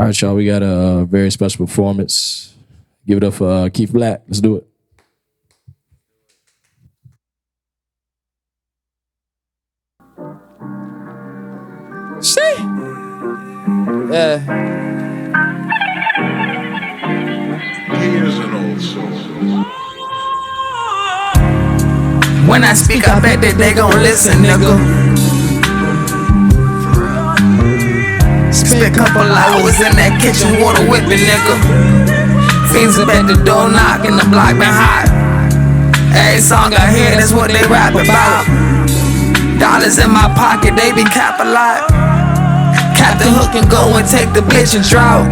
All right, y'all, we got a very special performance. Give it up for Keith Black. Let's do it. Shit. Yeah. Here's an old soul. When I speak, I bet that they gon' listen, nigga. Spent a couple hours in that kitchen, water whipping, nigga. Fiends up at the door knocking, the block been hot. Every song I hear, that's what they rap about. Dollars in my pocket, they be cap a lot. Cap the hook and go and take the bitch and drought.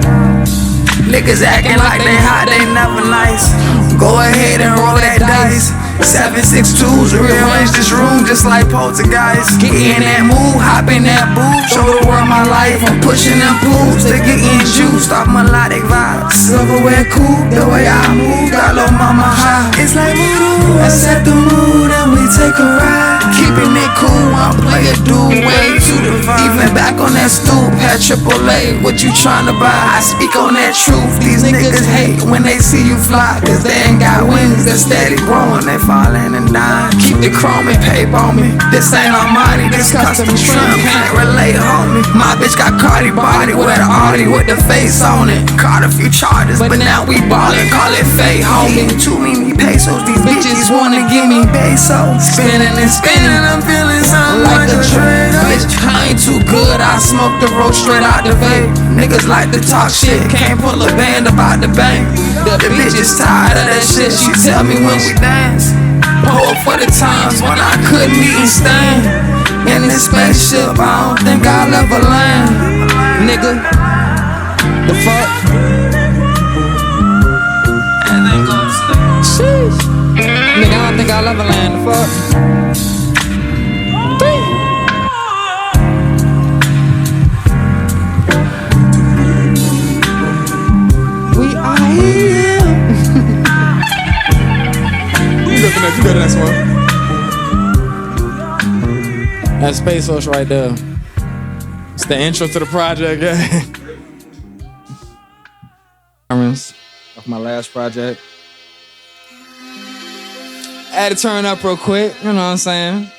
Niggas acting like they hot, they never nice. Go ahead and roll that dice. 762s, rearrange this room just like poltergeist. Get in that mood, hop in that booth, show the world my life. I'm pushing them pools, they getting juiced off melodic vibes. Silverware cool, the way I move, got low mama high. It's like voodoo, I set the mood and we take a ride. Keeping it cool, I'm player dude, way to the vibe. Even back on that stoop, had AAA, what you tryna buy? I speak on that truth, these niggas hate when they see you fly. Cause they ain't got wings, they're steady growing, they falling and dying. Keep the chrome and paper on me. This ain't Armani, this custom trim. Can't relate, homie. My bitch got Cardi body with an Audi with the face on it. Caught a few charges, but now we ballin'. Call it fake, homie. Too many pesos, these bitches wanna give me pesos. Spinning and spinning, I'm feeling something like a trade. Bitch, I ain't too good, I smoke the road straight out the vape. Niggas like to talk shit, can't pull a band about the bank. The bitch is tired of that shit, she tell me when we dance. Pull up for the times when I couldn't even stand. In this spaceship, I don't think I'll ever land. Nigga, the fuck? Sheesh. Nigga, I don't think I'll ever land, the fuck? We are here. You go to that one. That's Space Ocean right there. It's the intro to the project, yeah. Off my last project. I had to turn up real quick, you know what I'm saying?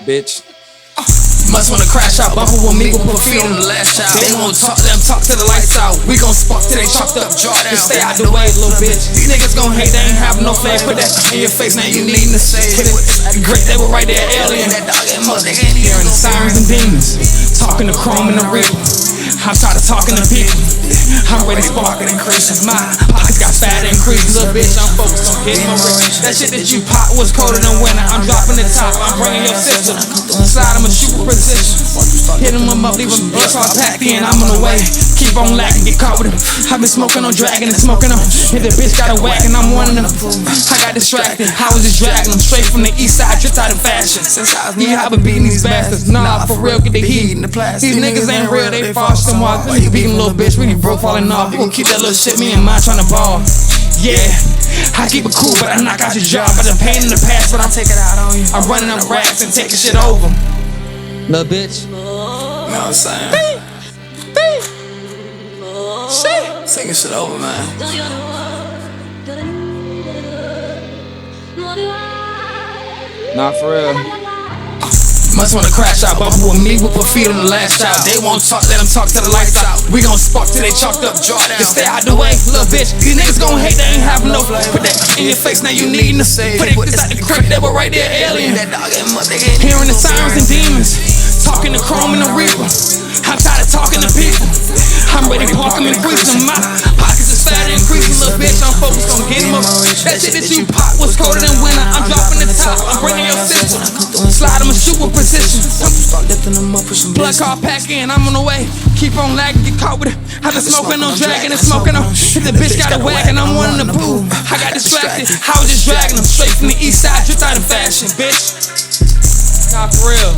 Bitch. Must wanna crash out, bumpin' with me, we'll put feet on the last child. They won't talk, let them talk till the lights out. We gon' spark till they chalked up, jaw down. Stay out the way, little bitch. These niggas gon' hate, they ain't have no flag. Put that in your face, now you needin' to say it. Great, they were right there, alien. That dog and must, they ain't hearing the sirens and demons. Talking to chrome and the rip. I'm tired of talking to people. I'm ready to spark and increase. My pockets got fat and increased. Little bitch, I'm focused on getting my rich. That shit that you pop was colder than winter. I'm dropping the top, I'm bringing your sister. Slide him a shoot with precision. Hit him up, leave him blood all packed in. I'm on the way. Keep on lacking, get caught with him. I've been smoking on dragging and smoking on. Hit the bitch got a whack and I'm one of them. I got distracted. I was just dragging them straight from the east side, tripped out of fashion. Since I was new, I've been beating these bastards. Nah, for real, get the heat. These niggas ain't real, they false and walk. You beating little bitch, really broke falling off. You gon' keep that little shit, me and mine tryna ball. Yeah, I keep it cool, but I knock out your job. I done pain in the past, but I take it out on you. I'm running up racks and taking shit over. Little bitch. You know what I'm saying? Shit. Taking shit over, man. Nah, for real. Must wanna crash out, bumpin' with me, we'll put feet on the last child. They won't talk, let them talk till the lights out. We gon' spark till they chalked up, jaw down. Just stay out the way, little bitch. These niggas gon' hate, they ain't having no flavor. Put that in your face, now you needin' to say. Put it out the crib, they were right there, alien. Hearing the sirens and demons. Talking to chrome and the reaper. I'm tired of talking to people. I'm ready to park them and increase them. My pockets is fat and increasing, little bitch. I'm focused on getting more. That shit that you pop was colder than winter. I'm dropping the top, I'm bringing your sister. Slide them a shoot with precision. Blood car pack in, I'm on the way. Keep on lagging, get caught with it. I've been smoking on, dragging and smoking on. Hit the bitch got a whack and I'm one in the pool. I got distracted, I was just dragging them straight from the east side, tripped out of fashion, bitch. Nah, for real.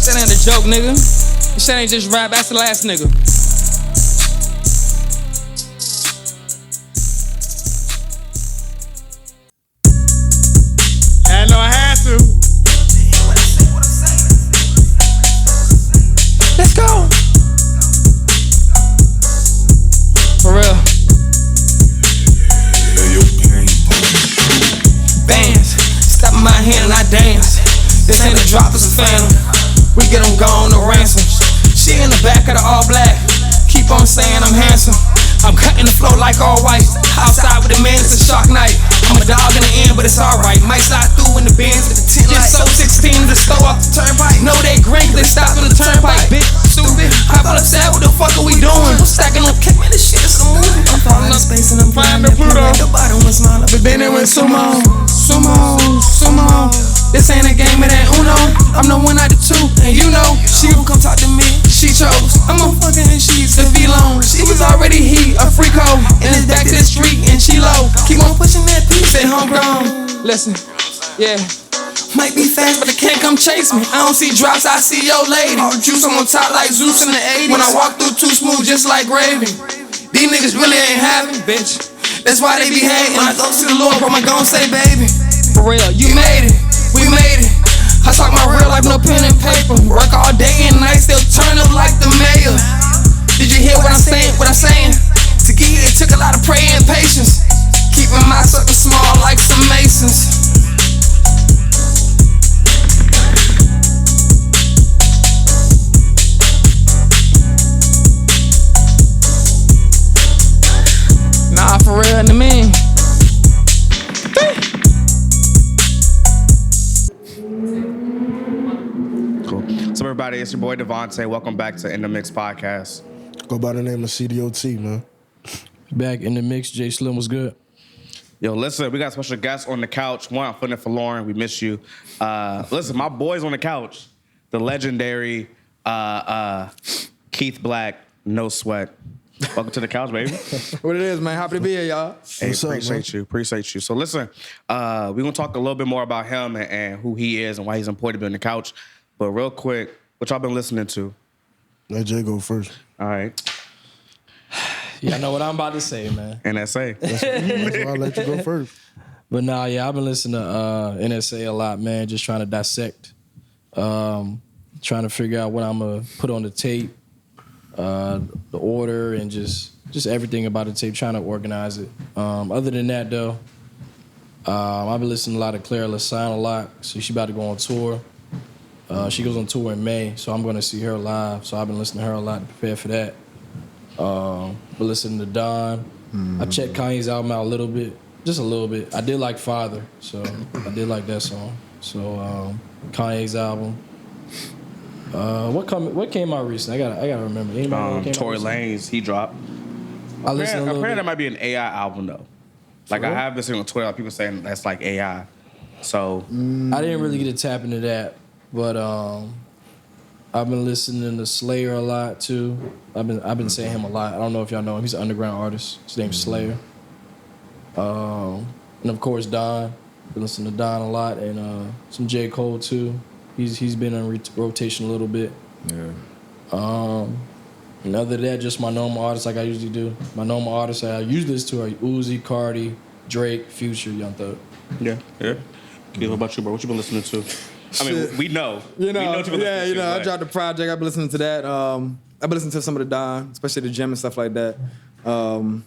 That ain't a joke, nigga. This shit ain't just rap, that's the last nigga. phantom. We get them gone to ransom. She in the back of the all black. Keep on saying I'm handsome. I'm cutting the flow like all white. Outside with the man, it's a shark night. I'm a dog in the end, but it's alright. Might slide through in the Benz with the 10 lights. Just so 16 to store off the turnpike. Know they grin 'cause they stopped on the turnpike. Bitch, stupid. Hop on the side, what the fuck are we doing? I'm stacking up kick, man, this shit is a movie. I'm falling up space and I'm flying to Pluto. The bottom was small up. Been there with sumo. This ain't a game, it ain't Uno. I'm the one out of two, and you know she gon' come talk to me. She chose. I'm on fucking and she's the V-Lone. She was already a freako, and it's back to the street and she low. Keep on pushing that piece, say homegrown. Listen, yeah. Might be fast, but they can't come chase me. I don't see drops, I see your lady. All juice, I'm on top like Zeus in the 80s. When I walk through, too smooth, just like gravy. These niggas really ain't having, bitch. That's why they be hating. When I go to the Lord, bro, I'm gon' say, baby. For real, you made it, we made it. I talk my real life, no pen and paper. Work all day and night, still turn up like the mayor. Did you hear what I'm saying? To get here, it took a lot of prayer and patience. Keeping my sucker small like some masons. Nah, for real, and the mean. Cool. So everybody, it's your boy Devontae. Welcome back to InDaMix podcast. Go by the name of CDOT, man. Back in the mix, Jay Slim was good. Yo, listen, we got a special guest on the couch. One, I'm filling for Lauren. We miss you. Listen, my boy's on the couch. The legendary Keith Black, No Sweat. Welcome to the couch, baby. What it is, man? Happy to be here, y'all. Hey, What's up, appreciate you. So listen, we're gonna talk a little bit more about him and who he is and why he's important to be on the couch. But real quick, what y'all been listening to? Let Jay go first. All right. Yeah, I know what I'm about to say, man. NSA. That's why I let you go first. But nah, yeah, I've been listening to NSA a lot, man. Just trying to dissect, trying to figure out what I'm gonna put on the tape, the order, and just everything about the tape. Trying to organize it. Other than that, though, I've been listening to a lot of Clara LaSign a lot. So she about to go on tour. She goes on tour in May, so I'm gonna see her live. So I've been listening to her a lot to prepare for that. But listening to Don. I checked Kanye's album out a little bit, just a little bit. I did like Father, so I did like that song. So Kanye's album. What came out recently? I gotta remember. Anybody know what came Tory out Lanez, he dropped. I listened a little Apparently bit. that might be an AI album though. Like I have been seeing on Twitter, like, people saying that's like AI. So I didn't really get to tap into that, but I've been listening to Slayer a lot too. I've been saying him a lot. I don't know if y'all know him. He's an underground artist. His name's Slayer. And of course Don. Been listening to Don a lot, and some J. Cole too. He's been on rotation a little bit. Yeah. And other than that, just my normal artists like I usually do. My normal artists I usually listen to are Uzi, Cardi, Drake, Future, Young Thug. yeah. Keith, what about you, bro? What you been listening to? I mean, we know. You know, we know what you've been listening to, I but- dropped the project. I've been listening to that. I've been listening to some of the Don, especially the gym and stuff like that. I've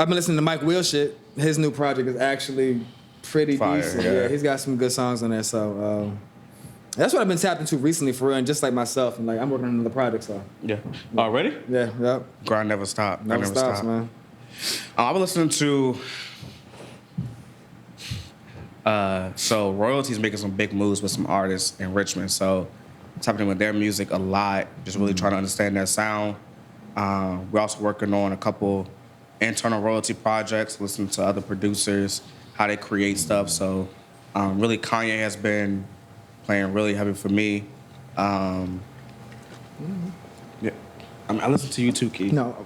been listening to Mike Will shit. His new project is actually pretty Fire, decent. yeah. Yeah, he's got some good songs on there. So that's what I've been tapped into recently for real. And just like myself, and like I'm working on another project. So Yeah. Already? yeah, yep. Grind never stop. Never stops, man. I've been listening to. So Royalty's making some big moves with some artists in Richmond. So it's happening with their music a lot. Just really trying to understand their sound. We're also working on a couple internal royalty projects, listening to other producers, how they create stuff. So really Kanye has been playing really heavy for me. Yeah. I mean, I listen to you too, Keith. No,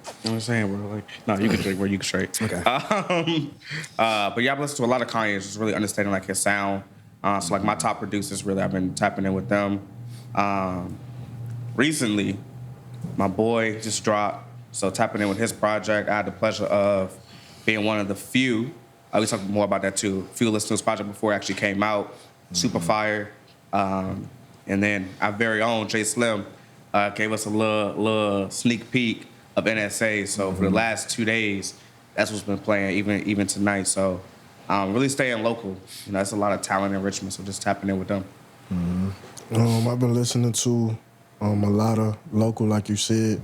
You know what I'm saying, bro? Like, no, you can drink, bro. You can straight. Okay. But yeah, I've listened to a lot of Kanye, just really understanding like his sound. So like my top producers, really, I've been tapping in with them. Recently, my boy just dropped, so tapping in with his project. I had the pleasure of being one of the few. We talk more about that too. Few listened to his project before it actually came out. Super fire. And then our very own Jay Slim gave us a little sneak peek of NSA. So for the last 2 days, that's what's been playing, even tonight. So really staying local. You know, that's a lot of talent in Richmond, so just tapping in with them. I've been listening to a lot of local, like you said.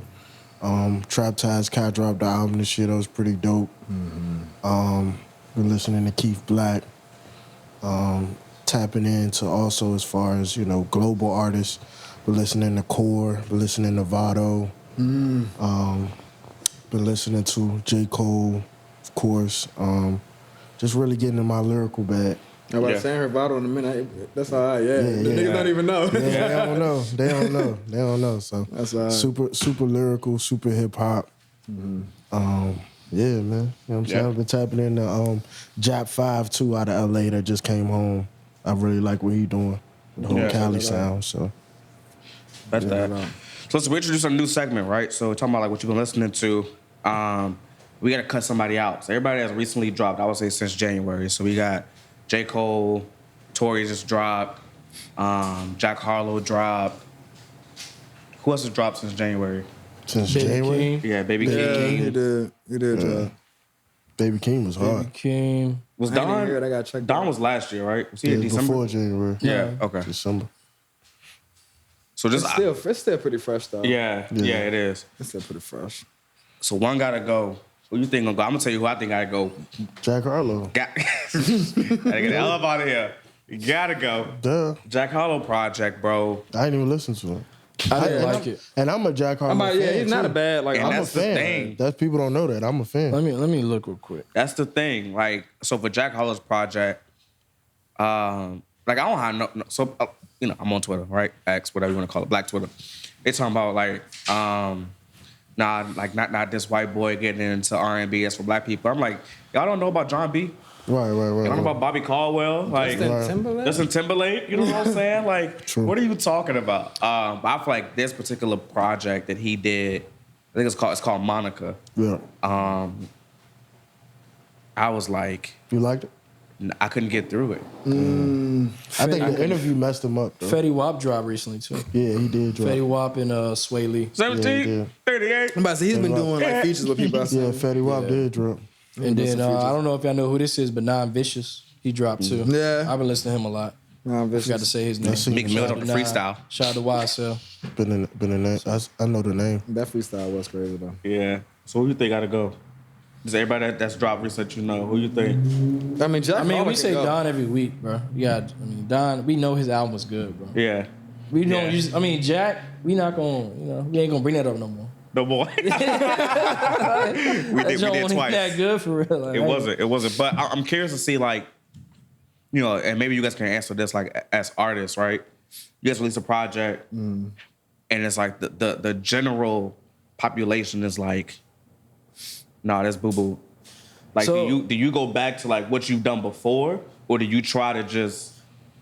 Trap Ties, Cat dropped the album this year. That was pretty dope. Been listening to Keith Black. Tapping into also as far as, you know, global artists. Been listening to Core. Been listening to Vado. Been listening to J. Cole, of course. Just really getting in my lyrical bag. I was saying her Vado in a minute. That's all right. Yeah, the niggas don't even know. Yeah, they don't know. So That's all right. super lyrical, super hip hop. Yeah, man. You know what I'm saying? I've been tapping into Jap 5 too out of LA that just came home. I really like what he doing. The whole Cali sound. So That's that. So let's introduce a new segment, right? So we're talking about like what you've been listening to. We got to cut somebody out. So everybody has recently dropped, I would say since January. So we got J. Cole, Tory just dropped, Jack Harlow dropped. Who else has dropped since January? since Baby January, King. Yeah, Baby Yeah, King. he did. Baby King was hard. Baby King. Was I didn't Don? hear it. I gotta check. Don was last year, right? Was he Yeah, in December? before January. Yeah. Okay. December. So just It's still pretty fresh though. yeah, it is. It's still pretty fresh. So one gotta go. Who you think gonna go? I'm gonna tell you who I think gotta go. Jack Harlow. Gotta get the hell up out of here. You gotta go. Duh. Jack Harlow project, bro. I didn't even listen to it. I didn't and like I'm- it. And I'm a Jack Harlow fan. Yeah, he's not too. a bad like. And I'm a that's the fan. thing. That's people don't know that. I'm a fan. Let me look real quick. That's the thing. Like, so for Jack Harlow's project, like I don't have no so you know, I'm on Twitter, right? X, whatever you want to call it, Black Twitter. They talking about like, not this white boy getting into R&B. That's for black people. I'm like, y'all don't know about John B. Right. Y'all don't know about Bobby Caldwell, like Justin Timberlake. You know what I'm saying? Like, True. what are you talking about? But I feel like this particular project that he did, I think it's called Monica. Yeah. I was like, You liked it? I couldn't get through it. I think the interview messed him up, though. Fetty Wap dropped recently too. Yeah, he did drop. Fetty Wap and Sway Lee. 17, Yeah. 38. I'm about to say he's been doing like features with people. Yeah, Fetty Wap did drop. And then I don't know if y'all know who this is, but Non Vicious, he dropped too. Yeah. I've been listening to him a lot. I forgot to say his name. seen Meek Mill on the freestyle. Shout out to YSL. Been in that. I know the name. That freestyle was crazy though. Yeah. So who you think gotta go? Does everybody that's dropped recently, you know, who you think? I mean, Jack I mean, Harlow we can say go. Don every week, bro. Don. We know his album was good, bro. Yeah. We don't Yeah. use. I mean, Jack. We not gonna. We ain't gonna bring that up no more. No boy. we did That twice. that good for real. Like, It wasn't. But I'm curious to see, like, you know, and maybe you guys can answer this, like, as artists, right? You guys release a project, and it's like the general population is like, nah, that's boo boo. Like, So- do you go back to like what you've done before, or do you try to just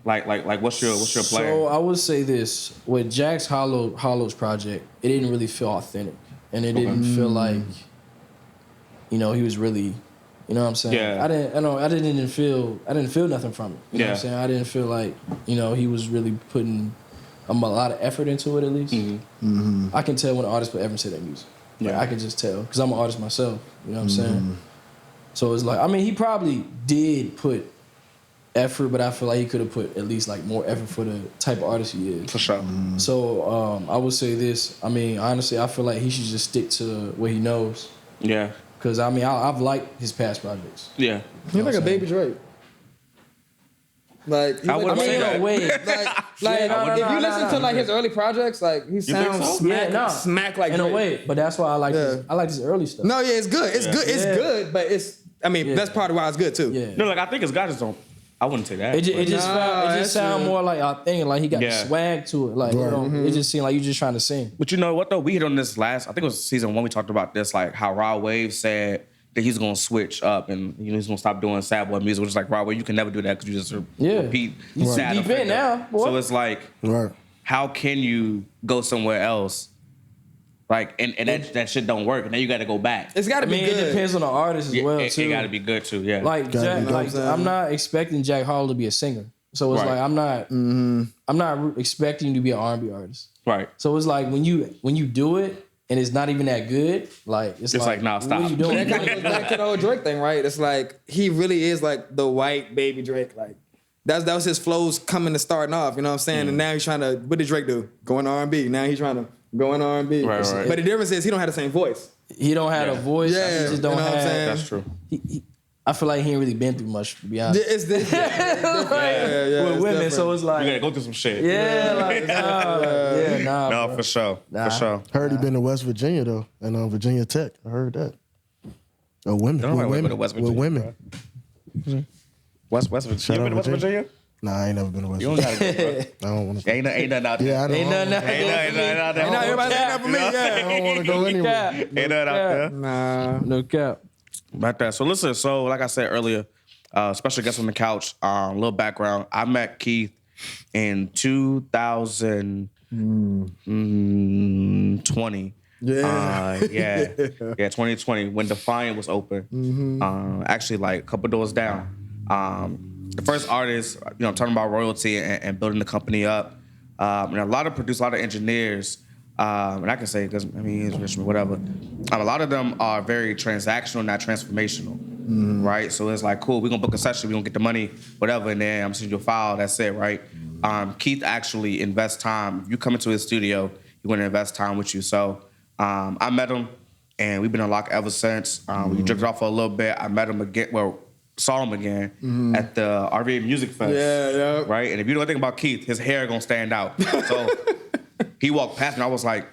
like what's your plan? So I would say this with Jack's Hollow's project, it didn't really feel authentic, and it didn't feel like, he was really, you know what I'm saying? Yeah. I didn't feel nothing from it. You know what I'm Yeah. saying? I didn't feel like, he was really putting a lot of effort into it at least. I can tell when an artist put effort into their music. Like, Yeah. I can just tell because I'm an artist myself. You know what I'm saying? So it's like, I mean, he probably did put effort, but I feel like he could have put at least like more effort for the type of artist he is. For sure. So I would say this. I mean, honestly, I feel like he should just stick to what he knows. Yeah. Because I mean, I've liked his past projects. Yeah. He's like a baby Drake. Like I wouldn't I mean, say in that. a way. if you listen to like his early projects, like he sounds so? smack like in a Drake. way. But that's why I like his, I like his early stuff. No, yeah, it's good. It's good. It's Yeah. good, but that's part of why it's good too. Yeah. No, like I think it's got its own. I wouldn't say that. It just that's sound true. more like authentic. Like he got Yeah. swag to it. Like it just seemed like you just trying to sing. But you know what though? We hit on this last. I think it was season 1. We talked about this, like how Rod Wave said that he's gonna switch up and he's gonna stop doing sad boy music. Which is like Rod Wave, you can never do that because you just repeat. You see sad deep in effect. now, boy. So it's like, Right. how can you go somewhere else? Like and that shit don't work, and then you got to go back. It's got to I be mean, good. it depends on the artist as well it too. got to be good too. Yeah. Like Gotta Jack, be like dope. I'm not expecting Jack Harlow to be a singer. So it's Right. like I'm not expecting you to be an R&B artist. right. So it's like when you do it and it's not even that good, like it's like nah, stop. What are you But doing? that kind of goes back to the old Drake thing, right? It's like he really is like the white baby Drake. Like that was his flows coming to starting off. You know what I'm saying? And now he's trying to. What did Drake do? Go in R&B. Now he's trying to go in R&B. Right, right. But the difference is he don't have the same voice. He don't have a voice. Yeah, he just you don't know what I'm have. saying? That's true. I feel like he ain't really been through much, to be honest. It's this. Yeah, With it's women, different. so it's You like, gotta go through some shit. yeah, like, nah, No, bro. for sure. Nah. For sure. Heard he been to West Virginia though, and Virginia Tech. I heard that. Oh, women. Don't With nobody women. go to West With Virginia, women. West Virginia. Shout You out been to West Virginia? Virginia? Nah, I ain't never been to West You don't Virginia. gotta go, bro. I don't want to. Ain't nothing out there. Yeah, I know. Ain't nothing out Ain't nothing out there. Nah, everybody ain't that for me. I Yeah. don't want to go anywhere. Ain't nothing out there. Nah. No cap. About that. So listen, so like I said earlier, special guest on the couch, little background. I met Keith in 2020. Yeah. Yeah, 2020 when Defiant was open. Actually, like a couple doors down. The first artist, I'm talking about royalty and building the company up. And a lot of producers, a lot of engineers, and I can say because he's Richmond, whatever. A lot of them are very transactional, not transformational, right? So it's like, cool, we're gonna book a session, we're gonna get the money, whatever, and then I'm sending you a file. That's it, right? Keith actually invests time. If you come into his studio, he's gonna invest time with you. So I met him, and we've been unlocked ever since. We drifted off for a little bit. I met him again. Well, saw him again at the RVA Music Fest. Yeah. Right? And if you know anything about Keith, his hair gonna stand out. So he walked past me. I was like,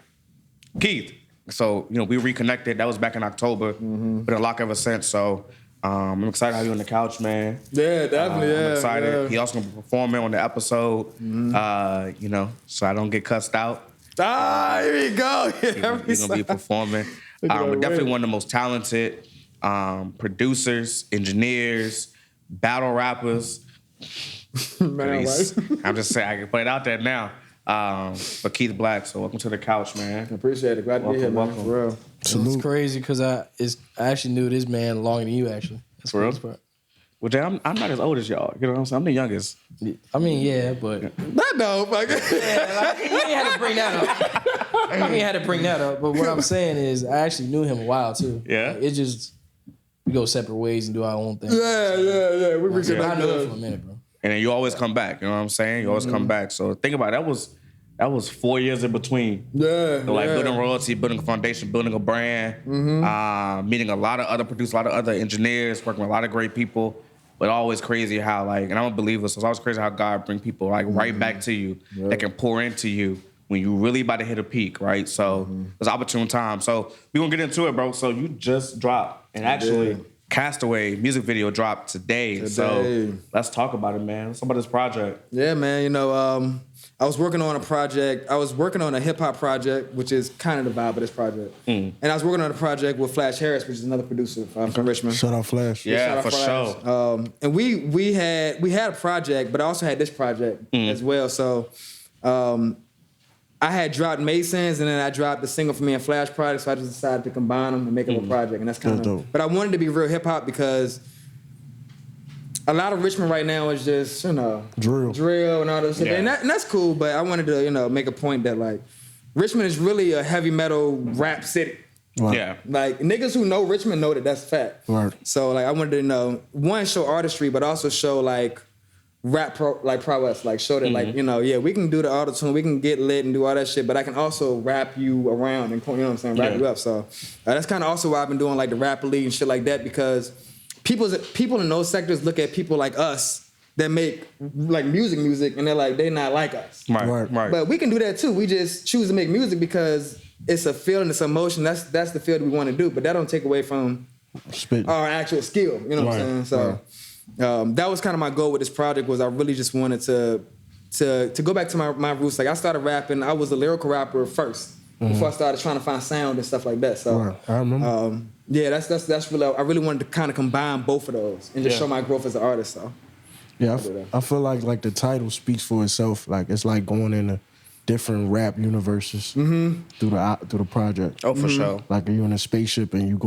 Keith. So, we reconnected. That was back in October. Been unlocked ever since. So I'm excited to have you on the couch, man. Yeah, definitely. I'm Yeah. excited. Yeah. He also gonna be performing on the episode. So I don't get cussed out. Ah, here you go. He's gonna be performing. But definitely one of the most talented producers, engineers, battle rappers. Man, right? I'm just saying, I can put it out there now. For Keith Black, so welcome to the couch, man. Appreciate it. Glad to be here, man. Welcome. For real. It's crazy because I actually knew this man longer than you, actually. That's For real? the part. Well, Jay, I'm not as old as y'all. You know what I'm saying? I'm the youngest. I mean, yeah, but That dope. Like, you ain't had to bring that up. But what I'm saying is, I actually knew him a while too. Yeah? Like, it just we go separate ways and do our own thing. yeah. We I reconnected. knew him for a minute, bro. And then you always come back. You know what I'm saying? You always come back. So think about it. That was 4 years in between. Yeah. So like building royalty, building a foundation, building a brand, meeting a lot of other producers, a lot of other engineers, working with a lot of great people. But always crazy how and I'm a believer, so it's always crazy how God bring people right back to you that can pour into you when you really about to hit a peak, right? So it's an opportune time. So we gonna get into it, bro. So you just dropped, and actually Castaway music video dropped today. So let's talk about it, man. Let's talk about this project. Yeah, man. I was working on a project. I was working on a hip hop project, which is kind of the vibe of this project. And I was working on a project with Flash Harris, which is another producer from Richmond. Shout out Flash. Yeah, Shout for out sure. Flash. And we had a project, but I also had this project as well. So I had dropped Masons, and then I dropped the single for me and Flash project. So I just decided to combine them and make them a project, and that's kind That's of. dope. But I wanted to be real hip hop because a lot of Richmond right now is just drill and all this shit, Yeah. and that's cool. But I wanted to make a point that like Richmond is really a heavy metal rap city. Right. Yeah. Like niggas who know Richmond know that that's fact. Right. So like I wanted to one show artistry, but also show like rap prowess, like show that like we can do the auto-tune, we can get lit and do all that shit, but I can also rap you around and wrap you up. So that's kind of also why I've been doing like the rap league and shit like that, because people in those sectors look at people like us that make like music and they're like they not like us. Right. But we can do that too. We just choose to make music because it's a feeling, it's emotion. That's the field we want to do, but that don't take away from Spit. our actual skill. You know what I'm saying? So that was kind of my goal with this project, was I really just wanted to go back to my roots. Like I started rapping, I was a lyrical rapper first before I started trying to find sound and stuff like that. So I remember. that's really, I really wanted to kind of combine both of those and just show my growth as an artist. So Yeah, I feel like the title speaks for itself. Like it's like going into different rap universes through the project. Oh, for sure. Like you're in a spaceship and you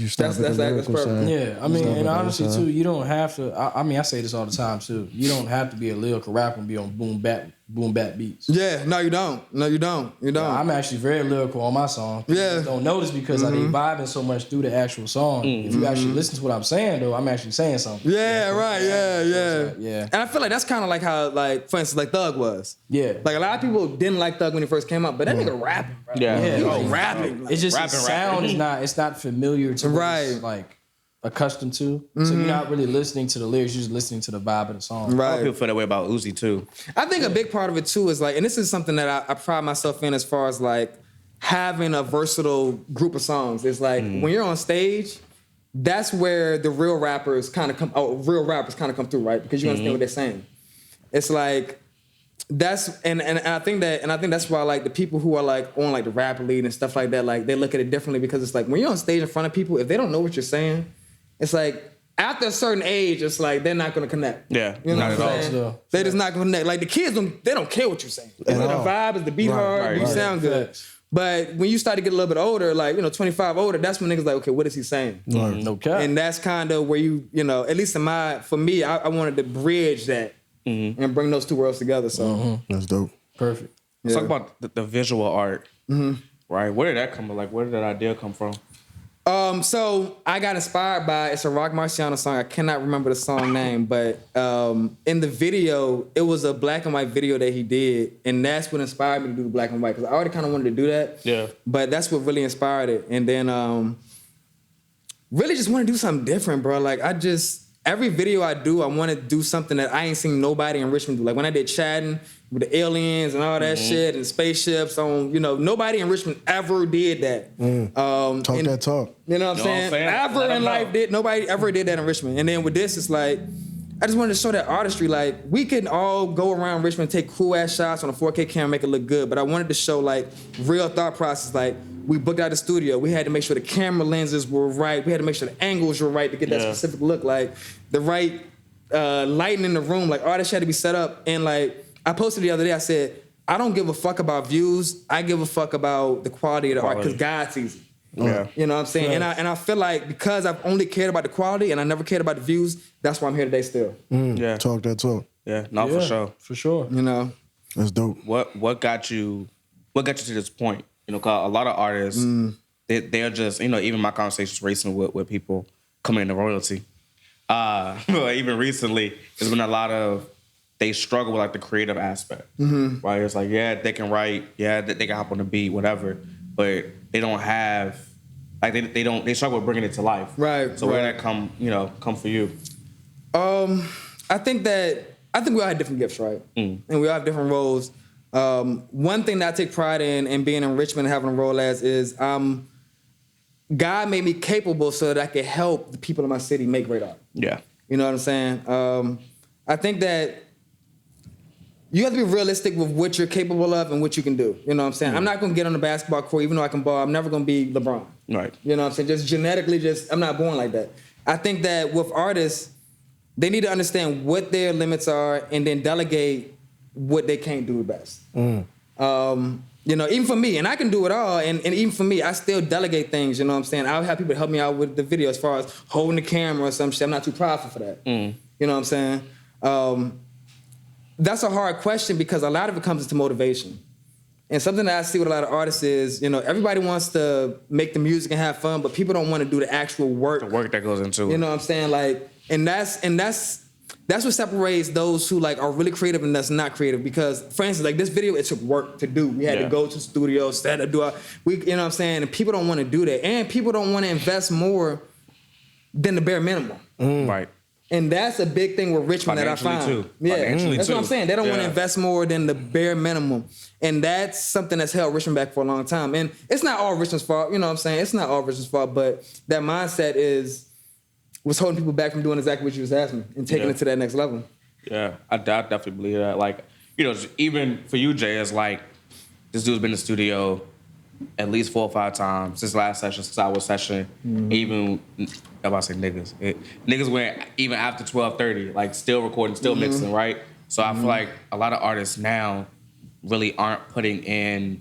start with the that's lyrical perfect. side. Yeah, I mean, Start with and the honestly other side. too, you don't have to. I mean, I say this all the time too. You don't have to be a lyrical rapper and be on boom bap boom bap beats. Yeah, no, you don't. No, you don't. You don't. I'm actually very lyrical on my song. People Yeah. just don't notice because I be vibing so much through the actual song. If you actually listen to what I'm saying, though, I'm actually saying something. Yeah, right. Yeah. Yeah. And I feel like that's kind of like how, like, for instance, like Thug was. Yeah. Like a lot of people didn't like Thug when he first came out, but that nigga rapping. Bro. Yeah. He like, was rapping. Like, It's just his sound is not. It's not familiar to what Right. it's, like accustomed to. So you're not really listening to the lyrics. You're just listening to the vibe of the song. A lot of right. people feel that way about Uzi too. I think a big part of it too is like, and this is something that I pride myself in as far as like having a versatile group of songs. It's like when you're on stage, that's where the real rappers kind of come. Real rappers kind of come through, right? Because you understand what they're saying. It's like that's and I think that's why like the people who are like on like the rap lead and stuff like that, like they look at it differently because it's like when you're on stage in front of people, if they don't know what you're saying, it's like after a certain age, it's like they're not gonna connect. Yeah, You know not what I'm at saying? all. They're just not gonna connect. Like the kids don't care what you're saying. It's At the all. vibe, is the beat hard, you sound good. But when you start to get a little bit older, like 25 older, that's when niggas like, okay, what is he saying? No cap. And that's kind of where at least for me, I wanted to bridge that and bring those two worlds together. So That's dope. Perfect. yeah. Let's talk about the visual art. Right? Where did that come from? Like, where did that idea come from? So I got inspired by, it's a Rock Marciano song. I cannot remember the song name, but in the video, it was a black and white video that he did, and that's what inspired me to do the black and white, because I already kind of wanted to do that. Yeah. But that's what really inspired it. And then really just want to do something different, bro. Like every video I do, I want to do something that I ain't seen nobody in Richmond do. Like when I did Chatting with the aliens and all that shit and spaceships nobody in Richmond ever did that. Talk that talk. You know what I'm saying? Ever Let 'em in life know. nobody ever did that in Richmond. And then with this, it's like, I just wanted to show that artistry. Like, we can all go around Richmond, take cool ass shots on a 4K camera, make it look good. But I wanted to show like real thought process. Like, we booked out the studio. We had to make sure the camera lenses were right. We had to make sure the angles were right to get that specific look. Like the right lighting in the room. Like all that shit had to be set up. And like I posted the other day, I said, I don't give a fuck about views. I give a fuck about the quality of the art because God sees it. Yeah. You know what I'm saying? And I feel like because I've only cared about the quality and I never cared about the views, that's why I'm here today still. Yeah. Talk that talk. Yeah. No, for sure. For sure. You know? That's dope. What got you to this point? 'Cause a lot of artists, they're just, even my conversations recently with people coming into royalty. Even recently, there's been a lot of, they struggle with like the creative aspect. Right? It's like, yeah, they can write, yeah, they can hop on the beat, whatever, but they don't have, like they struggle with bringing it to life. Right. So where did that come for you? I think we all have different gifts, right? And we all have different roles. One thing that I take pride in being in Richmond and having a role as is God made me capable so that I could help the people in my city make great art. Yeah. You know what I'm saying? I think that you have to be realistic with what you're capable of and what you can do. You know what I'm saying? I'm not going to get on the basketball court, even though I can ball. I'm never going to be LeBron. Right. You know what I'm saying? Just genetically, I'm not born like that. I think that with artists, they need to understand what their limits are and then delegate what they can't do best. Even for me, and I can do it all, and even for me, I still delegate things, you know what I'm saying? I'll have people help me out with the video as far as holding the camera or some shit. I'm not too prideful for that. You know what I'm saying? That's a hard question because a lot of it comes into motivation. And something that I see with a lot of artists is, everybody wants to make the music and have fun, but people don't want to do the actual work. The work that goes into it. You know what I'm saying? Like, and that's what separates those who like are really creative and that's not creative. Because, for instance, like this video, it took work to do. We had to go to the studio, set up, you know what I'm saying? And people don't want to do that. And people don't want to invest more than the bare minimum. Right. And that's a big thing with Richmond that I find. Financially, too. Yeah, Financially, that's too. what I'm saying. They don't want to invest more than the bare minimum. And that's something that's held Richmond back for a long time. And it's not all Richmond's fault, you know what I'm saying? It's not all Richmond's fault, but that mindset was holding people back from doing exactly what you was asking and taking it to that next level. Yeah, I definitely believe that. Like, even for you, Jay, it's like this dude's been in the studio at least 4 or 5 times since last session, since our session. Even, I'm about to say niggas. Niggas went even after 12:30, like still recording, still mixing, right? So I feel like a lot of artists now really aren't putting in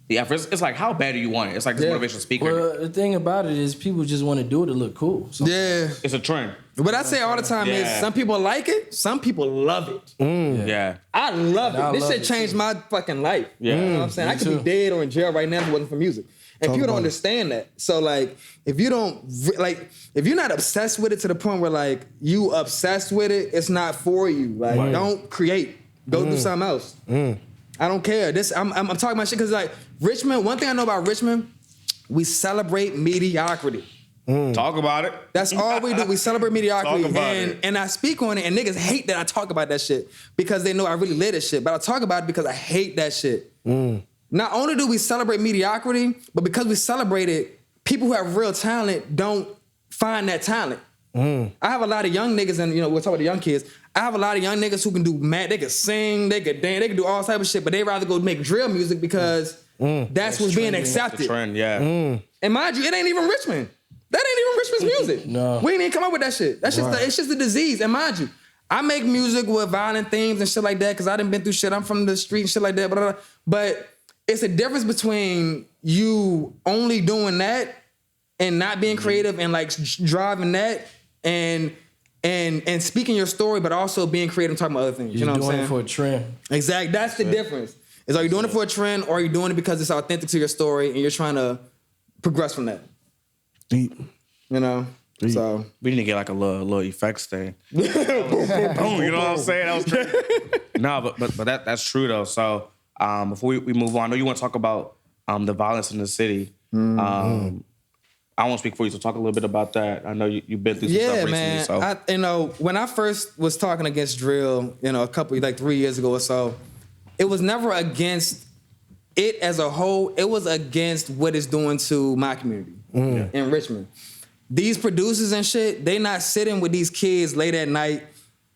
Yeah, it's like, how bad do you want it? It's like this motivational speaker. Well, the thing about it is people just want to do it to look cool. Yeah. It's a trend. What I say all the time is some people like it, some people love it. Yeah. I love I it. This love shit it changed my fucking life. Yeah. You know what I'm saying? I could too. be dead or in jail right now if it wasn't for music. And people don't understand that. So like, if you don't, like, if you're not obsessed with it to the point where like, you obsessed with it, it's not for you. Like, don't create. Go do something else. I don't care. I'm talking about shit because like Richmond, one thing I know about Richmond, we celebrate mediocrity. Talk about it. That's all we do. We celebrate mediocrity. Talk about it. And I speak on it, and niggas hate that I talk about that shit because they know I really live that shit. But I talk about it because I hate that shit. Not only do we celebrate mediocrity, but because we celebrate it, people who have real talent don't find that talent. I have a lot of young niggas, and we'll talk about the young kids. I have a lot of young niggas who can do they can sing, they can dance, they can do all type of shit, but they rather go make drill music because that's what's being accepted. The trend, yeah. And mind you, it ain't even Richmond. That ain't even Richmond's music. No. We ain't even come up with that shit. That's just it's just a disease. And mind you, I make music with violent themes and shit like that because I done been through shit. I'm from the street and shit like that. Blah, blah, blah. But it's a difference between you only doing that and not being creative and like driving that and speaking your story, but also being creative and talking about other things. You know what I'm saying? Doing it for a trend. Exactly. That's the difference. Is are you doing it for a trend or are you doing it because it's authentic to your story and you're trying to progress from that? Deep. You know? So We need to get like a little effects thing. Boom, you know what I'm saying? That was crazy. No, but that's true though. So before we move on, I know you want to talk about the violence in the city. I won't speak for you, so talk a little bit about that. I know you've been through some stuff recently. Man. So When I first was talking against drill, a couple, like 3 years ago or so, it was never against it as a whole. It was against what it's doing to my community in Richmond. These producers and shit, they not sitting with these kids late at night,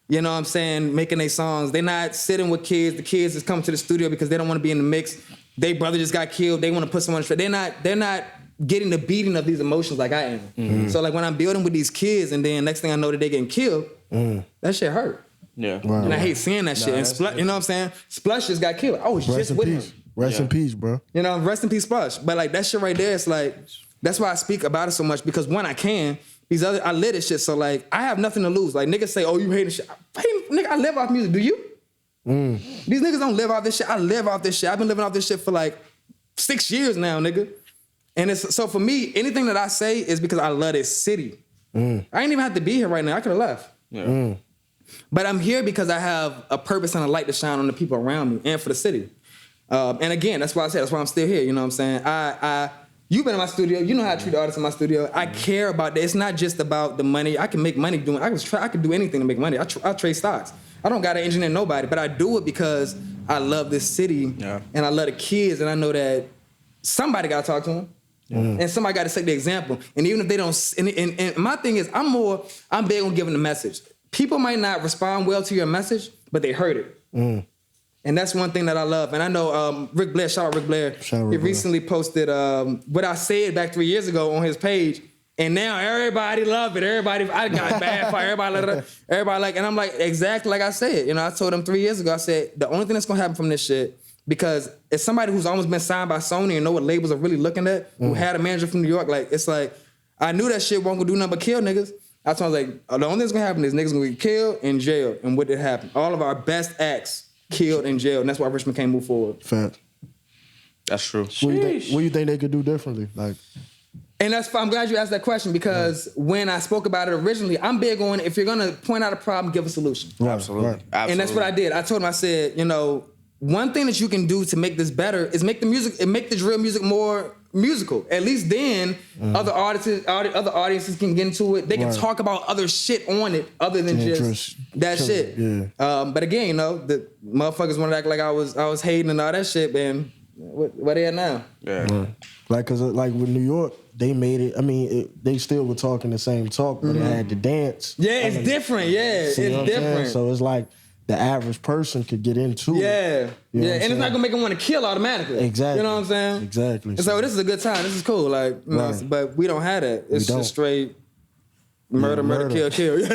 you know what I'm saying, making their songs. They not sitting with kids. The kids just come to the studio because they don't want to be in the mix. Their brother just got killed. They want to put someone straight. They're not getting the beating of these emotions like I am. So like when I'm building with these kids and then next thing I know that they getting killed, that shit hurt. yeah, Wow. And I hate seeing that shit. And you know what I'm saying? Splush just got killed. I was Rest just in with peace. him. Rest in peace, bro. Rest in peace, Splush. But like that shit right there, it's like, that's why I speak about it so much because one, I can. I live this shit, so like I have nothing to lose. Like niggas say, oh, you hating shit. Nigga, I live off music. Do you? These niggas don't live off this shit. I live off this shit. I've been living off this shit for like 6 years now, nigga. And it's so for me, anything that I say is because I love this city. I ain't even have to be here right now. I could have left. yeah. But I'm here because I have a purpose and a light to shine on the people around me and for the city. And again, that's why I said, that's why I'm still here. You know what I'm saying? You've been in my studio. You know how I treat the artists in my studio. I care about that. It's not just about the money. I can make money doing. I can do anything to make money. I trade stocks. I don't got to engineer nobody, but I do it because I love this city and I love the kids, and I know that somebody got to talk to them. And somebody got to set the example. And even if they don't, and my thing is, I'm big on giving the message. People might not respond well to your message, but they heard it. And that's one thing that I love. And I know Rick Blair, shout out Rick Blair. He recently posted what I said back 3 years ago on his page. And now everybody love it. I got bad fire. Everybody like, and I'm like, exactly like I said. I told him 3 years ago, I said, the only thing that's gonna happen from this shit, because it's somebody who's almost been signed by Sony and know what labels are really looking at, who had a manager from New York, like, it's like, I knew that shit wasn't gonna do nothing but kill niggas. That's why I was like, the only thing that's gonna happen is niggas gonna get killed in jail. And what did happen? All of our best acts killed in jail, and that's why Richmond can't move forward. Fact. That's true. What do you think they could do differently? Like, and I'm glad you asked that question because when I spoke about it originally, I'm big on if you're gonna point out a problem, give a solution. Absolutely. And that's what I did. I told him, I said, one thing that you can do to make this better is make the music and make the drill music more musical. At least then other audiences can get into it. They can talk about other shit on it other than just that shit. Yeah. But again, the motherfuckers want to act like I was hating and all that shit, man. What they at now? Yeah. Like, cause like with New York, they made it. I mean, they still were talking the same talk, but they had to dance. Yeah, it's different. Yeah, it's different. So it's like the average person could get into it. Yeah, You know what I'm and it's saying? not gonna make them want to kill automatically. Exactly. You know what I'm saying? Exactly. And so this is a good time. This is cool. Like, Right. but we don't have that. It's don't. just straight. Murder, kill. Yeah,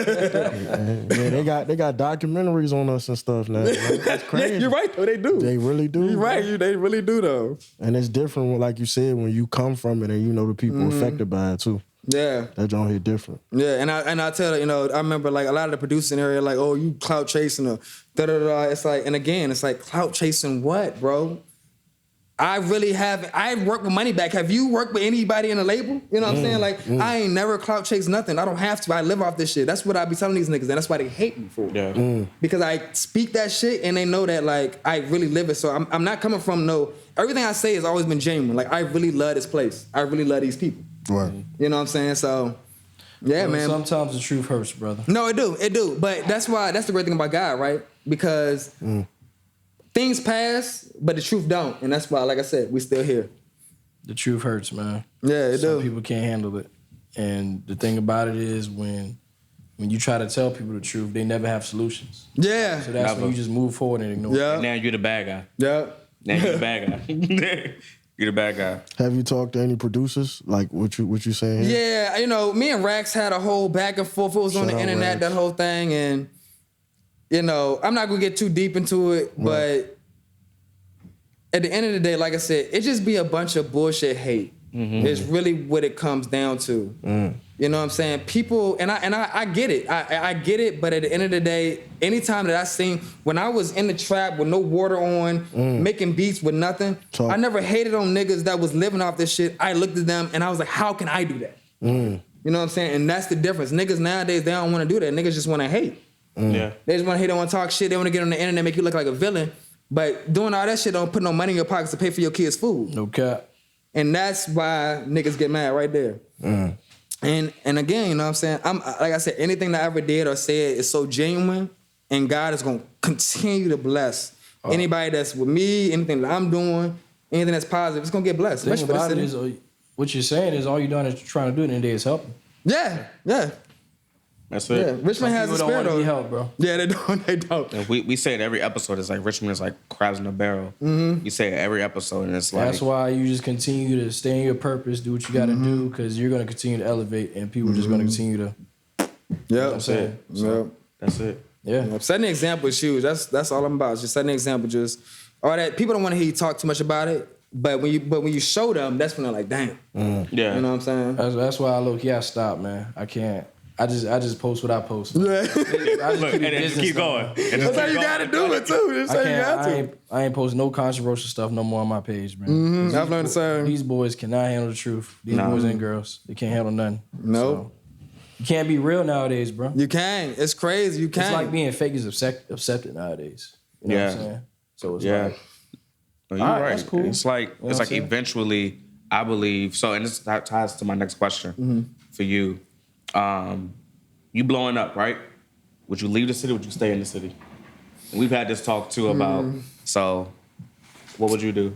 they got documentaries on us and stuff now. That's crazy. You're right though. They do. They really do. You're right. They really do though. And it's different, like you said, when you come from it and you know the people affected by it too. Yeah. That don't hit different. Yeah, and I tell you, I remember like a lot of the producing area, like, oh, you clout chasing or da da da. It's like, and again, it's like clout chasing what, bro? I worked with Moneyback. Have you worked with anybody in a label? You know what I'm saying? Like, I ain't never clout chased nothing. I don't have to. I live off this shit. That's what I be telling these niggas, and that's why they hate me for it. Yeah. Because I speak that shit, and they know that, like, I really live it. So I'm not coming from everything I say has always been genuine. Like, I really love this place. I really love these people. Right. You know what I'm saying? So, yeah, man. Sometimes the truth hurts, brother. No, it do. But that's the great thing about God, right? Because things pass, but the truth don't. And that's why, like I said, we still here. The truth hurts, man. Yeah, it Some do. people can't handle it. And the thing about it is when you try to tell people the truth, they never have solutions. Yeah. So that's when you just move forward and ignore it. Yeah. Now you're the bad guy. Yeah. Now you're the bad guy. You're the bad guy. Have you talked to any producers? Like what you saying here? Yeah, me and Rax had a whole back and forth. It was on Shout the out internet, Rax. that whole thing. And, I'm not going to get too deep into it, but at the end of the day, like I said, it just be a bunch of bullshit hate. It's really what it comes down to. You know what I'm saying? People, and I get it. I get it, but at the end of the day, anytime that I sing, when I was in the trap with no water on, making beats with nothing, I never hated on niggas that was living off this shit. I looked at them and I was like, how can I do that? You know what I'm saying? And that's the difference. Niggas nowadays, they don't want to do that. Niggas just want to hate. Yeah. They just want to hate, they want to talk shit, they want to get on the internet, make you look like a villain. But doing all that shit don't put no money in your pockets to pay for your kids' food. No cap. And that's why niggas get mad right there. And again, you know what I'm saying? Like I said, anything that I ever did or said is so genuine, and God is gonna continue to bless anybody that's with me, anything that I'm doing, anything that's positive, it's gonna get blessed. The thing about it is, what you're saying is all you're doing is trying to do at the end of the day is helping. Yeah. That's it. Yeah, Richmond has a People spirit don't want to though. be helped, bro. Yeah, they don't. And we say it every episode. It's like Richmond is like crabs in a barrel. You say it every episode, and it's like That's why you just continue to stay in your purpose, do what you got to do, because you're going to continue to elevate, and people are just going to continue to. Yep. I'm saying. Yep. that's it. Yeah. Setting an example is huge. That's all I'm about. Just setting an example. Just all that. People don't want to hear you talk too much about it, but when you show them, that's when they're like, damn. Yeah. You know what I'm saying? That's why I stopped, man. I can't. I just post what I post. Yeah. I just Look, keep and it then just business keep going. now. And just That's how keep you going. gotta do it too. That's how you got to. I ain't posting no controversial stuff no more on my page, man. I've learned the same. These boys cannot handle the truth. These boys and girls, they can't handle nothing. Nope. So, you can't be real nowadays, bro. You can. It's crazy. You can. It's like being fake is accepted nowadays. You know what I'm saying? So it's like, No, you're all right, right. that's cool. It's like what I'm saying? eventually, I believe. So, and this ties to my next question for you. You blowing up, right? Would you leave the city? Would you stay in the city? And we've had this talk too about. So, what would you do?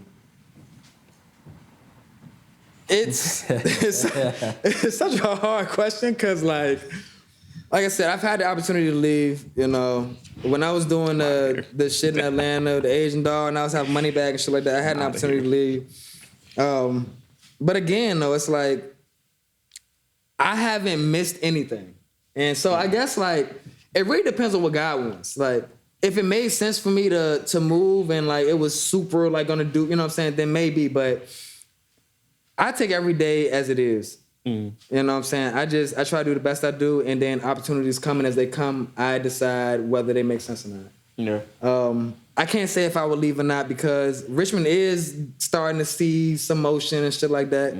It's such a hard question because like I said, I've had the opportunity to leave. When I was doing the shit in Atlanta, the Asian doll, and I was having money back and shit like that, I had an opportunity to leave. But again, though, it's like I haven't missed anything, and so I guess like it really depends on what God wants. Like if it made sense for me to move and like it was super like gonna do, you know what I'm saying? Then maybe, but I take every day as it is. You know what I'm saying? I try to do the best I do, and then opportunities coming as they come, I decide whether they make sense or not. Yeah. I can't say if I would leave or not because Richmond is starting to see some motion and shit like that.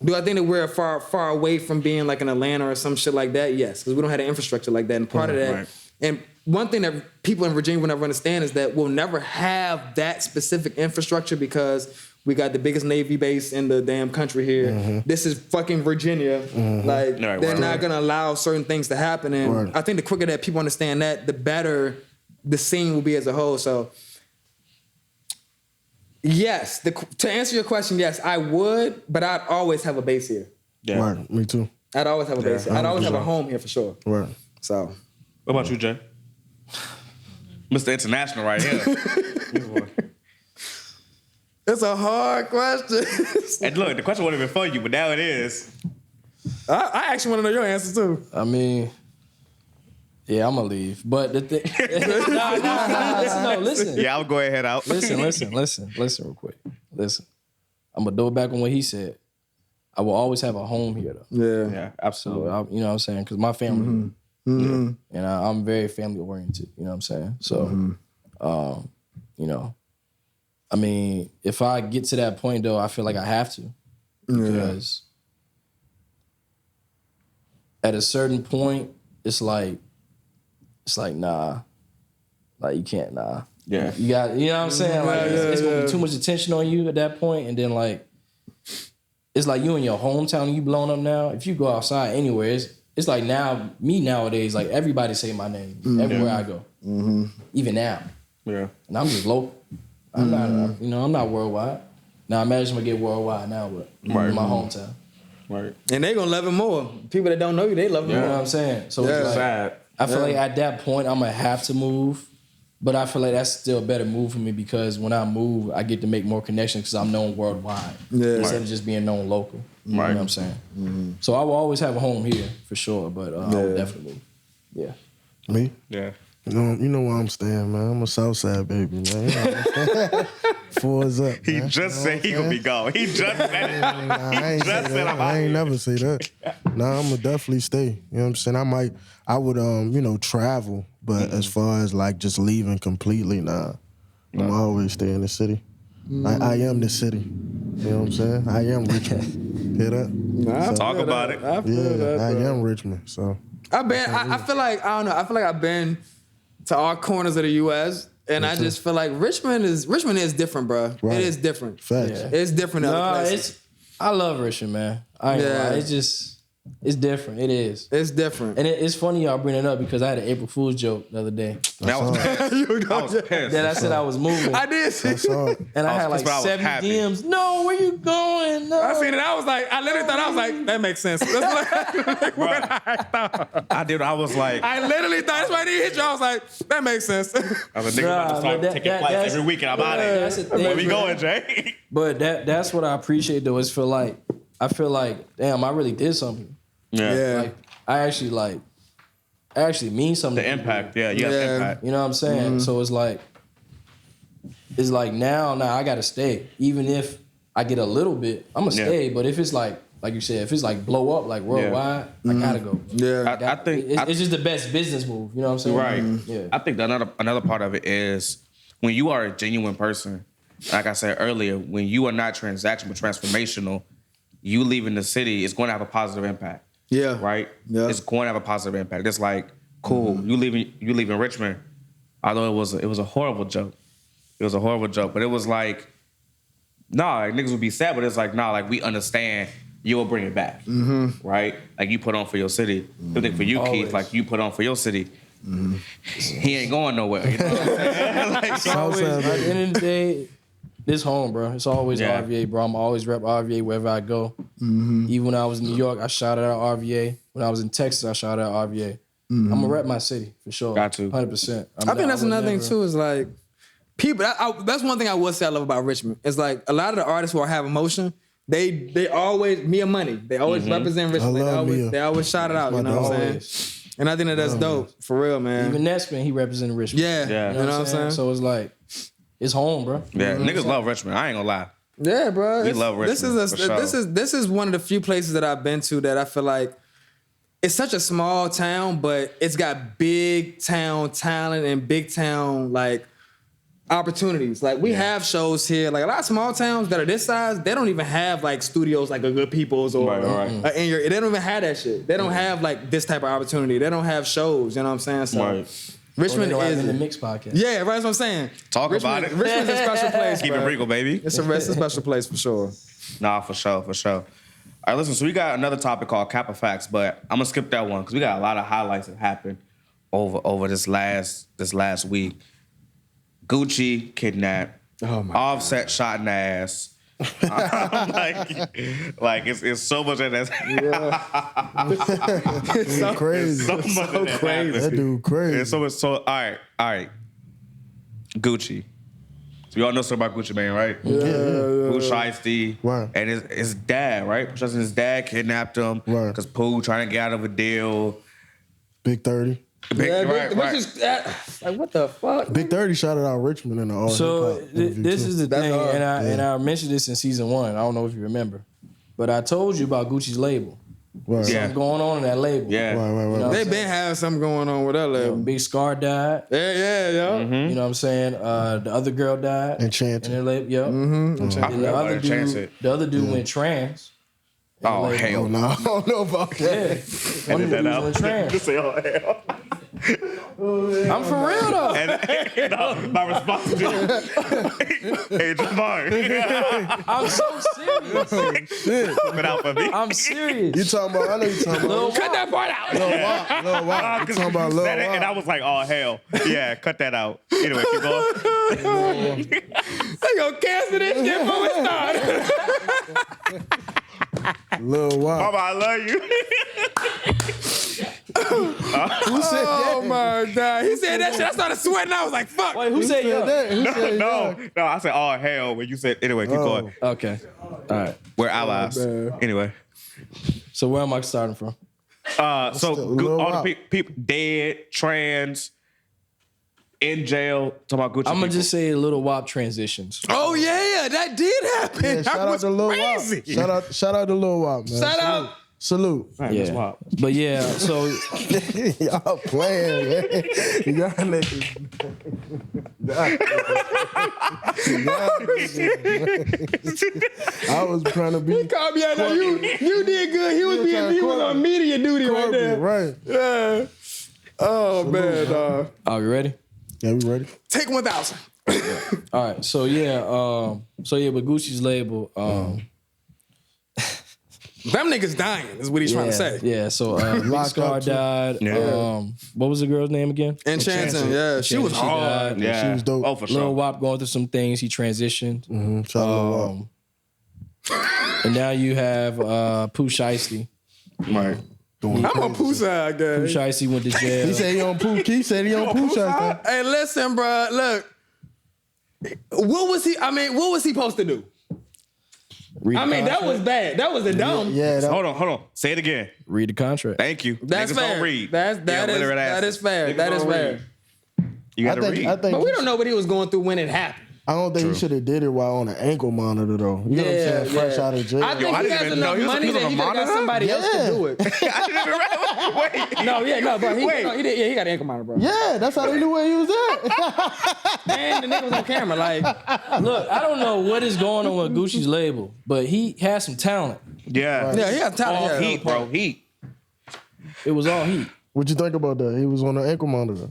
Do I think that we're far away from being like in Atlanta or some shit like that? Yes, because we don't have the infrastructure like that. And part of that, and one thing that people in Virginia will never understand is that we'll never have that specific infrastructure because we got the biggest Navy base in the damn country here. This is fucking Virginia. Like, they're not going to allow certain things to happen. And I think the quicker that people understand that, the better the scene will be as a whole. So, yes, to answer your question, yes, I would, but I'd always have a base here. Yeah. Right, me too. I'd always have a base here. I'd always have a home here for sure. Right. So. What about you, Jay? Mr. International right here. It's a hard question. And look, the question wasn't even for you, but now it is. I actually want to know your answer too. I mean, yeah, I'm gonna leave. But the thing, listen. Yeah, I'll go ahead out. Listen real quick. Listen, I'm gonna double back on what he said. I will always have a home here, though. Yeah. Yeah, So, absolutely. you know what I'm saying? Because my family, and I'm very family oriented. You know what I'm saying? So, you know, I mean, if I get to that point, though, I feel like I have to, because at a certain point, it's like nah, like you can't, nah. Yeah. You got, you know what I'm saying? Like it's gonna be too much attention on you at that point, and then like it's like you in your hometown, you blown up now. If you go outside anywhere, it's like now me nowadays, like everybody say my name everywhere I go, even now. Yeah. And I'm just local. I'm not, I'm not worldwide. Now imagine if I get worldwide now, but in my hometown. Right. And they gonna love it more. People that don't know you, they love it You know more. what I'm saying? So Yeah. it's like, Sad. I feel like at that point I'm gonna have to move, but I feel like that's still a better move for me because when I move, I get to make more connections because I'm known worldwide instead of just being known local. You know what I'm saying? So I will always have a home here for sure, but I will definitely move. Yeah. Me? Yeah. You know where I'm staying, man. I'm a Southside baby, man. Four is up. He man. just said he gonna be gone. He just said it. I ain't say that. I ain't never say that. Nah, I'm gonna definitely stay. You know what I'm saying? I would travel, but as far as like just leaving completely, nah. I'm always stay in the city. I am the city. You know what I'm saying? I am Richmond. Hear that? Nah, Talk about it. I feel Yeah, that, I bro. am Richmond. So I feel like I've been to all corners of the U.S. and I just feel like Richmond is different, bro. Right. It is different. facts. Yeah. It's different than other places. I love Richmond, man. I ain't gonna Yeah. lie. It's different. It is. It's different. And it's funny y'all bring it up because I had an April Fool's joke the other day I was pissed. I was pissed. that I said I was moving. I did see I saw it. and I I had was like pissed, but I was 70 happy. DMs. No, where you going? No. I seen it. I was like, I literally thought, I was like, that makes sense. That's what I thought. I did. I was like, I literally thought, that's why I didn't hit you. I was like, that makes sense. I was like, nigga about to Nah, start but taking flights that's- every weekend. I'm out of That's the here. thing, Where we man. going, Jay? But that's what I appreciate though. Is I feel like, damn, I really did something. Yeah. Like I actually mean something. The to people. impact. Yeah, you have Yeah. impact. You know what I'm saying? So it's like now I gotta stay. Even if I get a little bit, I'm gonna Yeah. stay. But if it's like you said, if it's like blow up like worldwide, I gotta go. Yeah. I think It's just the best business move. You know what I'm saying? right. Yeah. I think that another part of it is when you are a genuine person. Like I said earlier, when you are not transactional but transformational, you leaving the city is going to have a positive impact. Yeah. Right? Yeah. It's going to have a positive impact. It's like, cool, you leaving Richmond, although it was a horrible joke. It was a horrible joke. But it was like, like niggas would be sad, but it's like, like we understand you will bring it back. Right? Like you put on for your city. I think for you, Always. Keith, like you put on for your city. He ain't going nowhere. You know what I'm saying? Like, It's always, at the end of the day, this home, bro. It's always Yeah. RVA, bro. I'm always rep RVA wherever I go. Even when I was in New York, I shouted out RVA. When I was in Texas, I shouted out RVA. I'm gonna rep my city for sure. Got to. 100%. I think that's another thing too. Is like people. That's one thing I will say I love about Richmond. It's like a lot of the artists who have emotion. They always Mia Money. They always represent Richmond. I love Mia. They always shout it out. You know what I'm saying? And I think that's dope for real, man. Even Nespin, he represented Richmond. Yeah. Yeah. You know what I'm saying? So it's like, it's home, bro. yeah, niggas love Richmond. I ain't gonna lie. Yeah, bro. We love Richmond, for sure. This is one of the few places that I've been to that I feel like it's such a small town, but it's got big town talent and big town like opportunities. Like we have shows here. Like a lot of small towns that are this size, they don't even have like studios like a Good People's or Right. they don't even have that shit. They don't have like this type of opportunity. They don't have shows. You know what I'm saying? So Right. Richmond Or they is don't have in the Mix podcast. yeah, right. That's what I'm saying. Talk Richmond, about it. Richmond's a special place. Keep it bro. regal, baby. It's a special place for sure. Nah, for sure. All right, listen, so we got another topic called Kappa Facts, but I'm gonna skip that one because we got a lot of highlights that happened over this last week. Gucci kidnapped. Oh my Offset shot in the ass. like it's so much of that. It's so Crazy. So much of that crazy. That happened. dude crazy. It's so all right. Gucci. So you all know something about Gucci Mane, right? Yeah. Pooh Shiesty. Right. And his dad, right? Pooh Shiesty, his dad kidnapped him. Right. Because Pooh trying to get out of a deal. Big 30. Which is like what the fuck? Big 30 shouted out Richmond in the all So hip-hop interview, this too. is the That's thing, hard. and I mentioned this in season 1. I don't know if you remember, but I told you about Gucci's label. Right. Yeah. Something going on in that label. Yeah. Right. They been having something going on with that You know, label. Big Scar died. Yeah. You know what I'm saying? The other girl died. Enchanted. In their label. Yep. I And forgot about Enchanted. the other dude went trans. Oh, Like, hell Oh, no, I don't know about Yeah. that. One of the dudes went trans. Say, oh, hell. I'm for real though. And no, my response to hey, Jamar, I'm so serious. Shit. put it out for me. I'm serious. You talking about, I know you talking about. Cut that part out. Lil Wop. You talking about Lil And I Wop. was like, oh, hell. Yeah, cut that out. Anyway, keep going. They gonna cancel this shit before we start. Lil Wop. Mama, I love you. Who said that? Oh my god. He said that shit. I started sweating. I was like, fuck. Wait, who said Who said yo? that? Who said that? No, I said, oh, hell, when you said, anyway, keep going. Okay. All right. We're allies. man. Anyway. So where am I starting from? So Lil all Wop. the people dead, trans, in jail, talking about Gucci I'm gonna people. just say Little Wop transitions. Oh yeah, that did happen. Yeah, that shout out was to Lil Wop. crazy. Shout out to Lil Wop, man. Shout out. Salute. Yeah. But yeah, so Y'all playing, man. Y'all niggas. I was trying to be Called me out. No, you did good. He was on media duty right there. right. Yeah. Oh man, dog. are we ready? Yeah, we ready? Take 1,000. All right. So yeah, with Gucci's label, Them niggas dying is what he's trying to say. Yeah, so Big Locked Scar up, too. died. Yeah. What was the girl's name again? Enchanting, yeah. She was She hard. died. Yeah. She was dope. Oh, for Lil sure. Wop going through some things. He transitioned. Shout out to Lil Wop. And now you have Pooh Shiesty. Right. Going I'm a crazy. poo side guy. Pooh Shiesty went to jail. He said he on poo. He said he on poo shots. Hey, listen, bro. Look, what was he supposed to do? Read the I mean, that contract. was bad. That was a dumb. Yeah, that, Hold on. Say it again. Read the contract. Thank you. That's Niggas fair. Don't read. That is fair. Niggas That is don't fair. read. You gotta read. I think But we don't know what he was going through when it happened. I don't think he should have did it while on an ankle monitor though. You know what I'm saying? Fresh out of jail. I think I he didn't has even know enough he was- money he was that on he a could have got monitor? somebody else to do it. I didn't even read. Wait. No, but Wait. he did. Yeah, he got an ankle monitor, bro. Yeah, that's how they knew where he was at. And the nigga was on camera. Like, Look, I don't know what is going on with Gucci's label, but he has some talent. Yeah. yeah, he got talent. All Yeah. heat, bro. Heat. It was all heat. What you think about that? He was on the ankle monitor.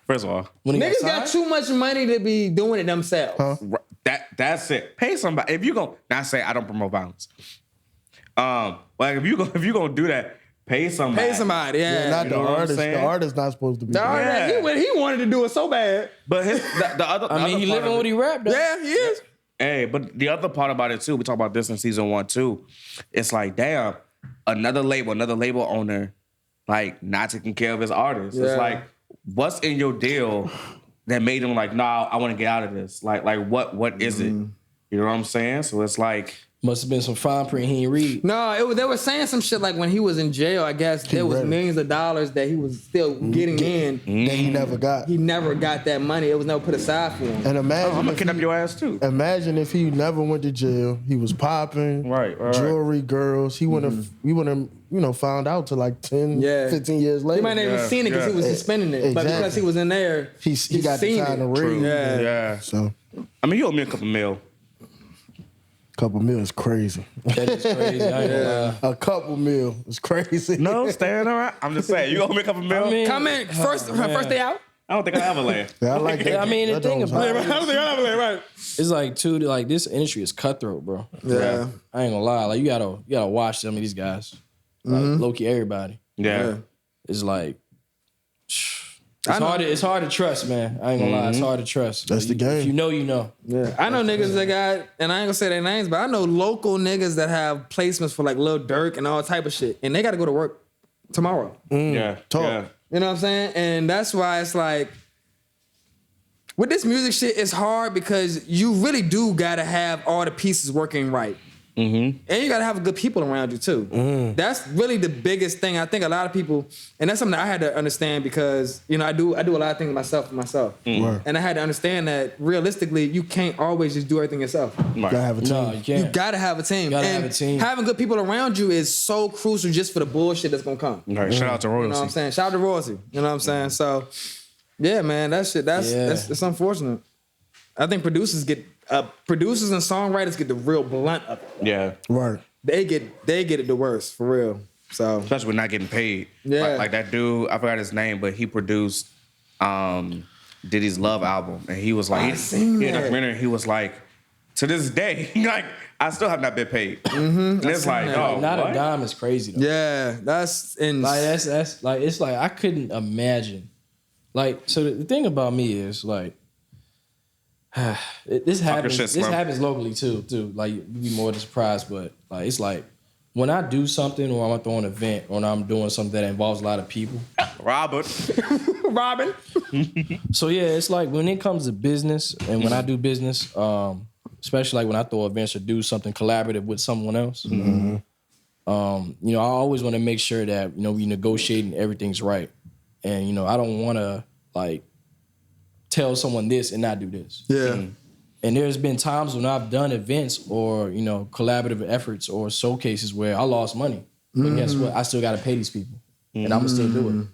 First of all, When he Niggas got got signed, too much money to be doing it themselves. that's it. Pay somebody. If you go, not say I don't promote violence. Like if you gonna do that, pay somebody. Pay somebody, yeah. Not You the know what I'm artist. saying? The artist not supposed to be. The doing artist, Yeah. he wanted to do it so bad. But the other. I mean, he living what he rapped. Yeah, he is. Hey, but the other part about it too, we talked about this in season 1 too. It's like, damn, another label owner, like not taking care of his artists. Yeah. It's like, what's in your deal that made him like, nah, I want to get out of this? Like what is it? You know what I'm saying? So it's like, Must have been some fine print he ain't read. No, they were saying some shit like when he was in jail, I guess there was ready. millions of dollars that he was still getting in. that he never got. He never got that money. It was never put aside for him. And I'm imagine gonna if kidnap your ass too. Imagine if he never went to jail. He was popping, Right. jewelry, girls. He wouldn't have, found out till like 10, Yeah. 15 years later. He might not even seen it because he was suspending it. But Exactly. because he was in there, he got the seen time to it. read. Yeah. Yeah. So I mean, you owe me a couple mil. couple mil is crazy. That is crazy. I ain't gonna lie. A couple mil is crazy. No, staying around. I'm just saying, you owe me a couple mil. I mean, Come in first day out. I don't think I have a land. Yeah, I like that. I mean, the That thing don't about sound- it, don't think I have right. it's like this industry is cutthroat, bro. Yeah. I ain't gonna lie. Like you gotta watch some of these guys. Like low key everybody. Yeah. It's like it's hard to trust, man. I ain't gonna lie. It's hard to trust. That's the game. If you know, you know. Yeah. I know niggas that got, and I ain't gonna say their names, but I know local niggas that have placements for like Lil Durk and all type of shit. And they gotta go to work tomorrow. Yeah. Talk. Yeah. You know what I'm saying? And that's why it's like, with this music shit, it's hard because you really do gotta have all the pieces working right. And you gotta have good people around you too. That's really the biggest thing. I think a lot of people, and that's something that I had to understand because I do a lot of things myself for myself, and I had to understand that realistically you can't always just do everything yourself. You gotta have a team. No, you can't. You gotta have a team. Gotta and have a team. having good people around you is so crucial just for the bullshit that's gonna come. All right, shout out to You royalty. know what I'm saying? Shout out to royalty. You know what I'm saying? So, yeah, man, that's it's unfortunate. I think producers and songwriters get the real blunt of it. Yeah, Right. They get it the worst for real. So especially when not getting paid. Yeah. Like that dude, I forgot his name, but he produced Diddy's Love album, and he was like, I seen he had a that. documentary. He was like, to this day, like I still have not been paid. And it's like, that. oh, Not what? a dime is crazy though. yeah, that's Like that's like it's like I couldn't imagine. Like so the thing about me is like this happens. shit, This Slim. happens locally too. Like you'd be more than surprised, but like it's like when I do something or I'm throwing an event or I'm doing something that involves a lot of people. Robert. Robin. So yeah, it's like when it comes to business and when I do business, especially like when I throw events or do something collaborative with someone else. I always want to make sure that we negotiate and everything's right, and I don't want to like tell someone this and not do this. Yeah. And there's been times when I've done events or collaborative efforts or showcases where I lost money, but guess what? I still got to pay these people, and I'm gonna still do it.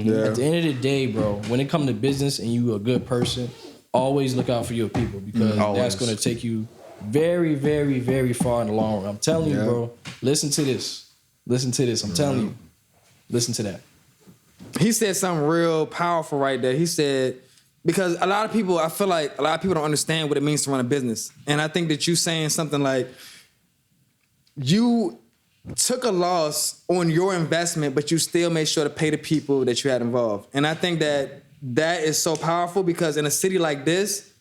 Yeah. At the end of the day, bro, when it comes to business and you a good person, always look out for your people because that's gonna take you very, very, very far in the long run. I'm telling you, bro. Listen to this. Listen to this. I'm telling you. Listen to that. He said something real powerful right there. He said, because I feel like a lot of people don't understand what it means to run a business. And I think that you saying something like, you took a loss on your investment, but you still made sure to pay the people that you had involved. And I think that is so powerful because in a city like this,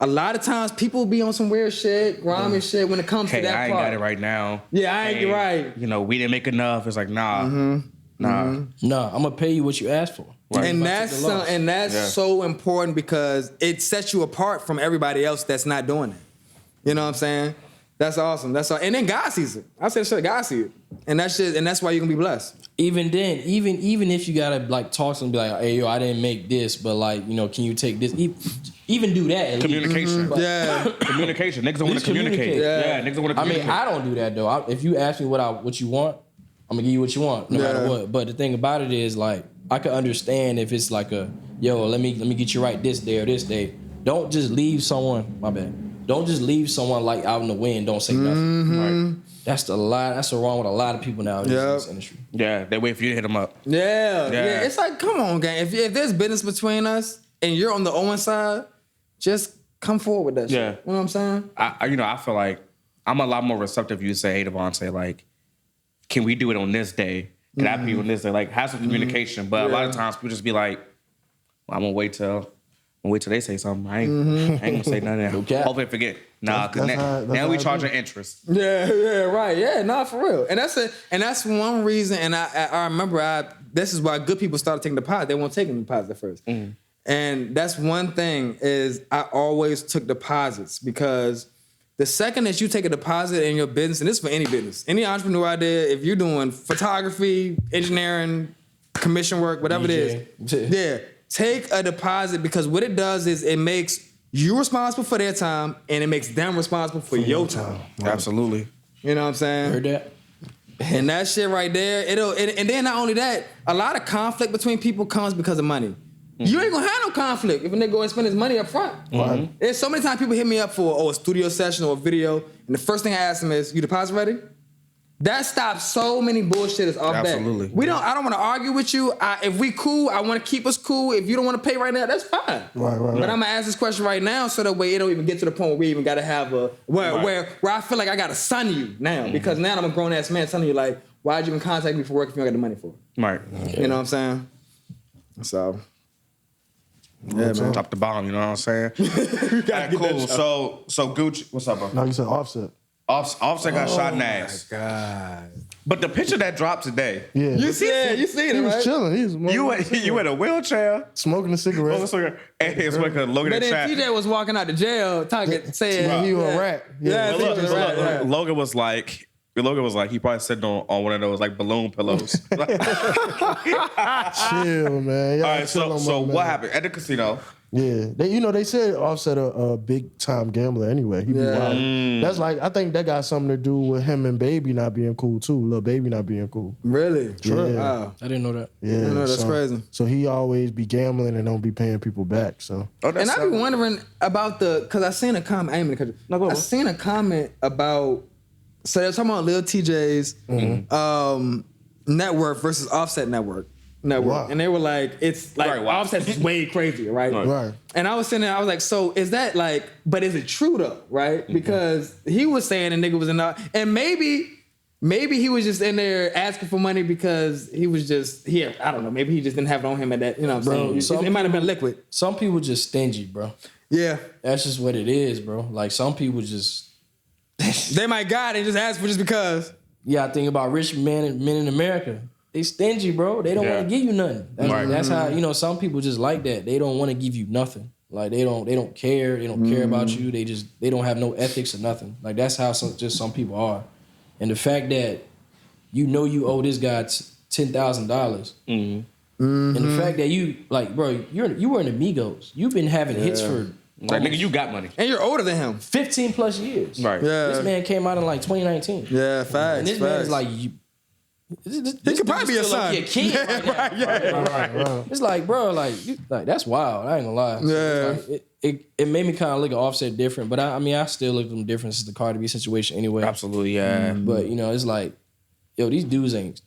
a lot of times people be on some weird shit, grimy shit when it comes to that I ain't part. got it right now. Yeah, I ain't Hey, right. We didn't make enough. It's like, nah. Nah, I'm gonna pay you what you asked for. And that's so important because it sets you apart from everybody else that's not doing it. You know what I'm saying? That's awesome. That's all. And then God sees it. I said, shit, God sees it, and that's why you're gonna be blessed. Even then, even if you gotta like talk to them, be like, hey yo, I didn't make this, but like can you take this? Even do that. At Communication. Yeah. Communication. Niggas don't want to communicate. Yeah. Niggas don't want to communicate. I don't do that though. If you ask me what you want, I'm gonna give you what you want, no matter what. But the thing about it is, like, I can understand if it's like let me get you right this day or this day. Don't just leave someone. My bad. Don't just leave someone like out in the wind. Don't say nothing. Right. That's the lie. That's the wrong with a lot of people nowadays in this industry. Yeah, they wait for you to hit them up. Yeah. It's like, come on, gang. If there's business between us and you're on the Owen side, just come forward with that shit. You know what I'm saying? I feel like I'm a lot more receptive. You say, hey, Devontae, like, can we do it on this day? Can I pay you on this day? Like, have some communication. But a lot of times people just be like, well, I'm gonna wait till they say something. I ain't gonna say nothing. Hopefully forget. Nah, because now we charge an interest. Yeah, right. Yeah, nah, for real. And that's one reason. And I remember this is why good people started taking deposits. They won't take deposits at first. And that's one thing is I always took deposits because the second that you take a deposit in your business, and this is for any business, any entrepreneur out there, if you're doing photography, engineering, commission work, whatever it is, take a deposit because what it does is it makes you responsible for their time and it makes them responsible for your time. Right. Absolutely. You know what I'm saying? Heard that? And that shit right there, and then not only that, a lot of conflict between people comes because of money. You ain't gonna have no conflict if a nigga go and spend his money up front. There's so many times people hit me up for a studio session or a video, and the first thing I ask them is, "You deposit ready?" That stops so many bullshitters off that. Absolutely. I don't want to argue with you. If we cool, I want to keep us cool. If you don't want to pay right now, that's fine. Right. But I'm gonna ask this question right now, so that way it don't even get to the point where we even gotta have where I feel like I gotta son you now because now I'm a grown ass man telling you like, why'd you even contact me for work if you don't got the money for it? Right. You know what I'm saying? So. Yeah, man. Drop the bomb, you know what I'm saying? Alright, cool. So Gucci, what's up, bro? No, you said Offset. Offset got shot in the ass. God. But the picture that dropped today, Yeah. You see it, He was right? chilling. He was you in a wheelchair, smoking a cigarette. and it's like a Logan But in then chat. TJ was walking out the jail talking, saying He was a rat. Yeah, But he look, was a rat, yeah. Logan was like, he probably sitting on one of those like balloon pillows. All Chill, man. Y'all right, chill on so my what man. happened at the casino? Yeah, they said Offset a big time gambler anyway. He be wild. That's like, I think that got something to do with him and Baby not being cool too. Lil Baby not being cool. Really? True. Yeah. Wow. I didn't know that. Yeah, know, that's crazy. So he always be gambling and don't be paying people back. So And I be wondering about because I seen a comment. I ain't even No, go I on. seen a comment about. So they're talking about Lil TJ's net worth versus Offset network. Wow. And they were like, it's like Right, wow. Offset's way crazier, right? Right. And I was sitting there, I was like, so is that like, but is it true though, right? Because he was saying the nigga was in the, and maybe he was just in there asking for money because he was just here. I don't know. Maybe he just didn't have it on him at that, you know what I'm saying? It might have been liquid. Some people just stingy, bro. Yeah. That's just what it is, bro. Like some people just They might got it and just ask for just because. I think about rich men in America. They stingy, bro. They don't want to give you nothing. That's how, some people just like that. They don't want to give you nothing. Like they don't care. They don't care about you. They don't have no ethics or nothing. Like that's how some people are. And the fact that you owe this guy $10,000. And the fact that you were in Amigos. You've been having hits for Like, nigga, you got money. And you're older than him. 15 plus years. Right. Yeah. This man came out in like 2019. Yeah, facts. And this man is like, this could probably be a son. Like a kid right now. right. It's like, bro, like that's wild. I ain't gonna lie. So Yeah. it's like, it made me kind of look at Offset different, but I still look at them different since the Cardi B situation anyway. Absolutely, yeah. But it's like, yo, these dudes ain't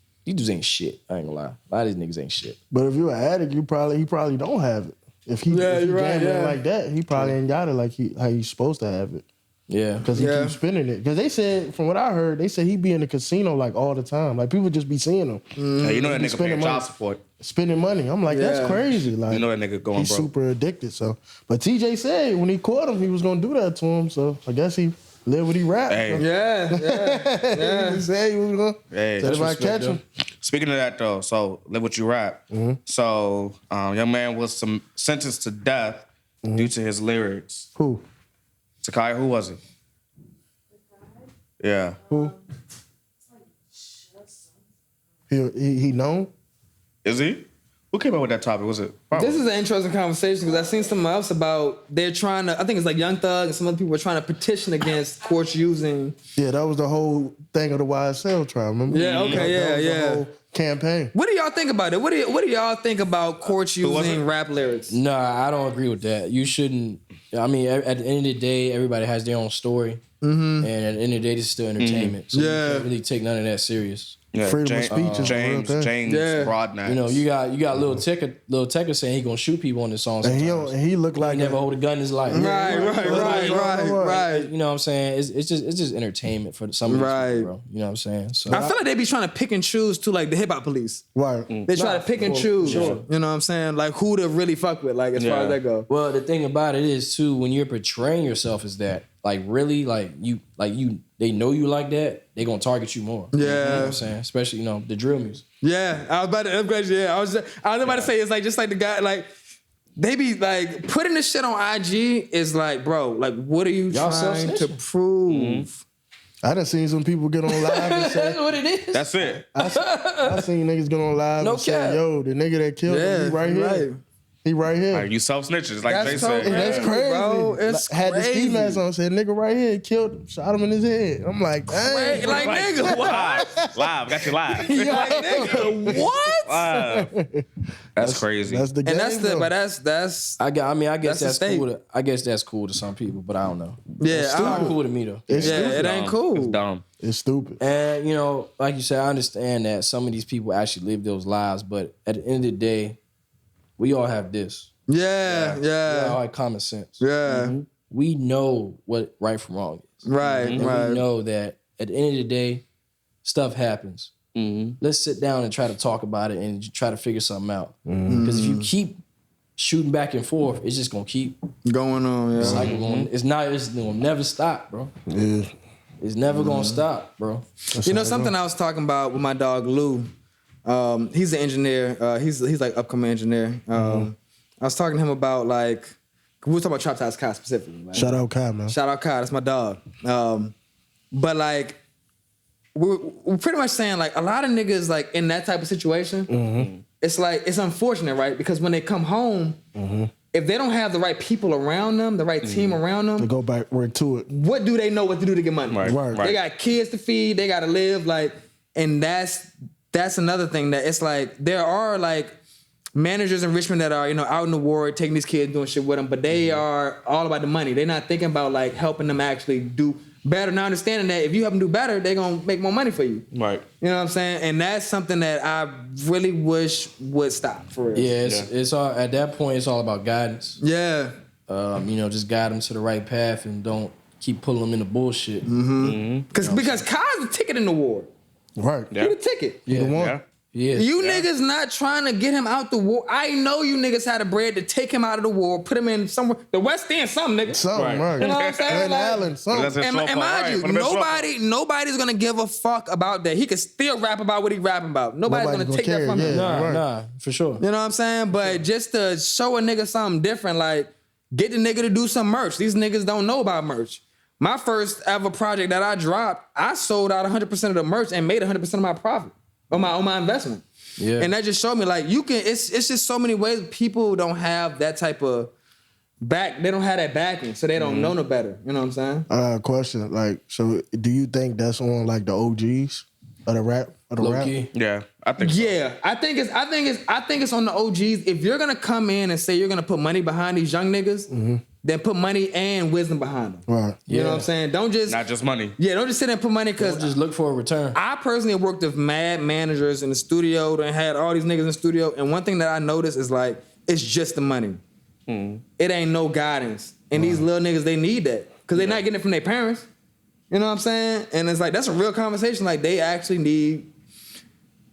shit. I ain't gonna lie. A lot of these niggas ain't shit. But if you're an addict, he probably don't have it. If he you're right, gambling like that, he probably ain't got it like how he's supposed to have it. Yeah. Because he keeps spending it. Because they said, from what I heard, they said he be in the casino like all the time. Like people just be seeing him. Yeah, you know that He nigga spending paying money. child support. Spending money. I'm like, Yeah. that's crazy. Like, You know that nigga going he's broke. super addicted. So, but TJ said when he caught him, he was gonna do that to him. So I guess he lived what he rapped. Hey. Yeah. He said he was gonna. Hey, Said if I respect, catch him. Speaking of that though, so live what you rap. So young man was sentenced to death due to his lyrics. Who? Takai, who was it? Yeah. Who? He known? Is he? Who came up with that topic? Was it? This is an interesting conversation because I seen something else about they're trying to, I think it's like Young Thug and some other people were trying to petition against courts using. Yeah, that was the whole thing of the YSL trial. Remember? Yeah, okay, That was the yeah. whole campaign. What do y'all think about it? What do y'all think about courts was using it? rap lyrics? Nah, I don't agree with that. You shouldn't. I mean, at the end of the day, everybody has their own story. And at the end of the day, this is still entertainment. So you can't really take none of that serious. Yeah, Freedom of speech is a real thing. James Yeah. Broadnax. You got Lil Tecca saying he gonna shoot people on this song. And Sometimes. he looked like He never hold a gun in his life. Right. You know what I'm saying? It's just entertainment for some of these Right. people, bro. You know what I'm saying? So I feel like they be trying to pick and choose too, like the hip hop police. Right. They try to pick and choose. sure. You know what I'm saying? Like who to really fuck with, like as far as that go. well, the thing about it is too, when you're portraying yourself as that, like really, they know you like that, they gonna target you more. You know what I'm saying? Especially, the drill music. Yeah, I was about to upgrade you. Yeah, I was about to say it's like just like the guy like they be like putting this shit on IG is like, bro, like what are you Y'all trying to self-snitching. prove? I done seen some people get on live and That's say, what it is. That's it. I seen niggas get on live No and say, cap. yo, the nigga that killed him, he right here. right. He right here. Like, you self-snitches, like That's Jay so said. crazy. That's crazy. bro. It's Had the ski crazy. mask on, said, nigga right here, killed him, shot him in his head. I'm like, dang. Like nigga, what? Live, got you live. Like nigga, what? Live. That's crazy. That's the game. And that's I guess That's the that's state. cool. I guess that's cool to some people, but I don't know. yeah, It's not cool to me though. It's yeah, stupid. it ain't It's cool. dumb. It's stupid. And like you said, I understand that some of these people actually live those lives, but at the end of the day, we all have this. Yeah, We all yeah, have common sense. yeah. We know what right from wrong is. Right, And right. we know that at the end of the day, stuff happens. Let's sit down and try to talk about it and try to figure something out. Because if you keep shooting back and forth, it's just gonna keep Going on, the yeah. cycle going. It's gonna never stop, bro. Yeah. It's never gonna stop, bro. You know something I was talking about with my dog Lou. He's an engineer. He's like upcoming engineer. I was talking to him about like we were talking about Trap Ties Kai specifically. Like, Shout out Kai, man. shout out Kai, that's my dog. But like we're pretty much saying like a lot of niggas like in that type of situation, it's like it's unfortunate, right? Because when they come home, if they don't have the right people around them, the right team around them, To go back right to it. what do they know what to do to get money? Right. They got kids to feed, they gotta live, like, and that's another thing that it's like there are like managers in Richmond that are, you know, out in the ward taking these kids doing shit with them, but they are all about the money. They're not thinking about like helping them actually do better. Now understanding that if you help them do better, they're gonna make more money for you. Right. You know what I'm saying? And that's something that I really wish would stop for real. Yeah, it's all at that point. It's all about guidance. Yeah. You know, just guide them to the right path and don't keep pulling them into bullshit. Because Kai's the ticket in the war. Right. He the ticket. Yeah, The one. Yeah. yeah. You niggas not trying to get him out the war. I know you niggas had the bread to take him out of the war, put him in somewhere, the West End, something, nigga. Something, right. You know what I'm saying? Glen Like- Allen, something. That's it. And Short part, mind right. you, Put him in short part. nobody's gonna give a fuck about that. He can still rap about what he rapping about. Nobody's gonna take that from him. yeah. Right. Nah, for sure. You know what I'm saying? But just to show a nigga something different, like get the nigga to do some merch. These niggas don't know about merch. My first ever project that I dropped, I sold out 100% of the merch and made 100% of my profit on my investment. Yeah. And that just showed me like you can. It's just so many ways people don't have that type of back. They don't have that backing, so they don't know no better. You know what I'm saying? Question, like, so do you think that's on like the OGs of the rap? Low key. Yeah, I think so. Yeah, I think it's on the OGs. If you're gonna come in and say you're gonna put money behind these young niggas, then put money and wisdom behind them. Right. You know what I'm saying? Don't just Not just money. don't just sit there and put money because Just look for a return. I personally have worked with mad managers in the studio and had all these niggas in the studio. And one thing that I noticed is like, it's just the money. It ain't no guidance. And these little niggas, they need that because they're not getting it from their parents. You know what I'm saying? And it's like, that's a real conversation. Like they actually need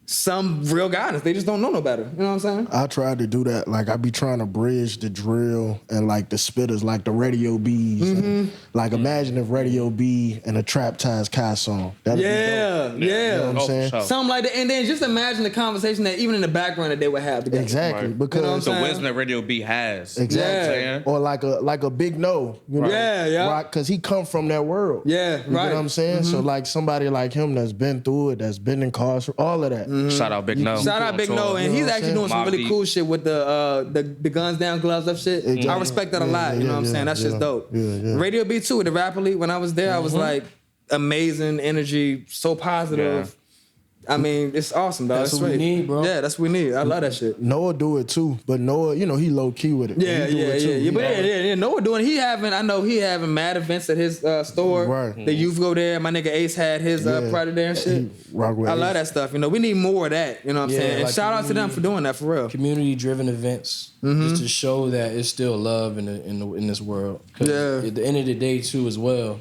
some real guidance. They just don't know no better. You know what I'm saying? I tried to do that. Like I be trying to bridge the drill and like the spitters, like the Radio B's. And, like imagine if Radio B and a Trap Ties Kai song. That'd be dope. Yeah. You know what I'm saying? for sure. Something like that. And then just imagine the conversation that even in the background that they would have together. Exactly. Right. Because You know what I'm The saying? wisdom that Radio B has. exactly. Yeah. saying? Or like a Big No. You know? Yeah. Right? Because he come from that world. Yeah, You know right. what I'm saying? So like somebody like him that's been through it, that's been incarcerated, all of that. Shout out Big No. Shout out Big No, and You know he's what I'm actually saying? doing some Mobb really Deep. cool shit with the guns down, gloves up shit. Exactly. I respect that a lot. You know what I'm saying? That's just dope. Yeah. Radio B too with the Rapper League. When I was there, I was like amazing energy, so positive. I mean, it's awesome, dog. That's It's what we sweet. need, bro. Yeah, that's what we need. I love that shit. Noah do it too, but Noah, you know, he low key with it. Yeah, He do it too. But yeah. Noah doing. I know he having mad events at his store. Right. The youth go there. My nigga Ace had his project there and shit. He rock with I love Ace. that stuff. You know, we need more of that. You know what I'm Yeah, saying? And like shout out to them for doing that for real. Community-driven events, just to show that it's still love in this world. 'Cause Yeah. at the end of the day, too, as well,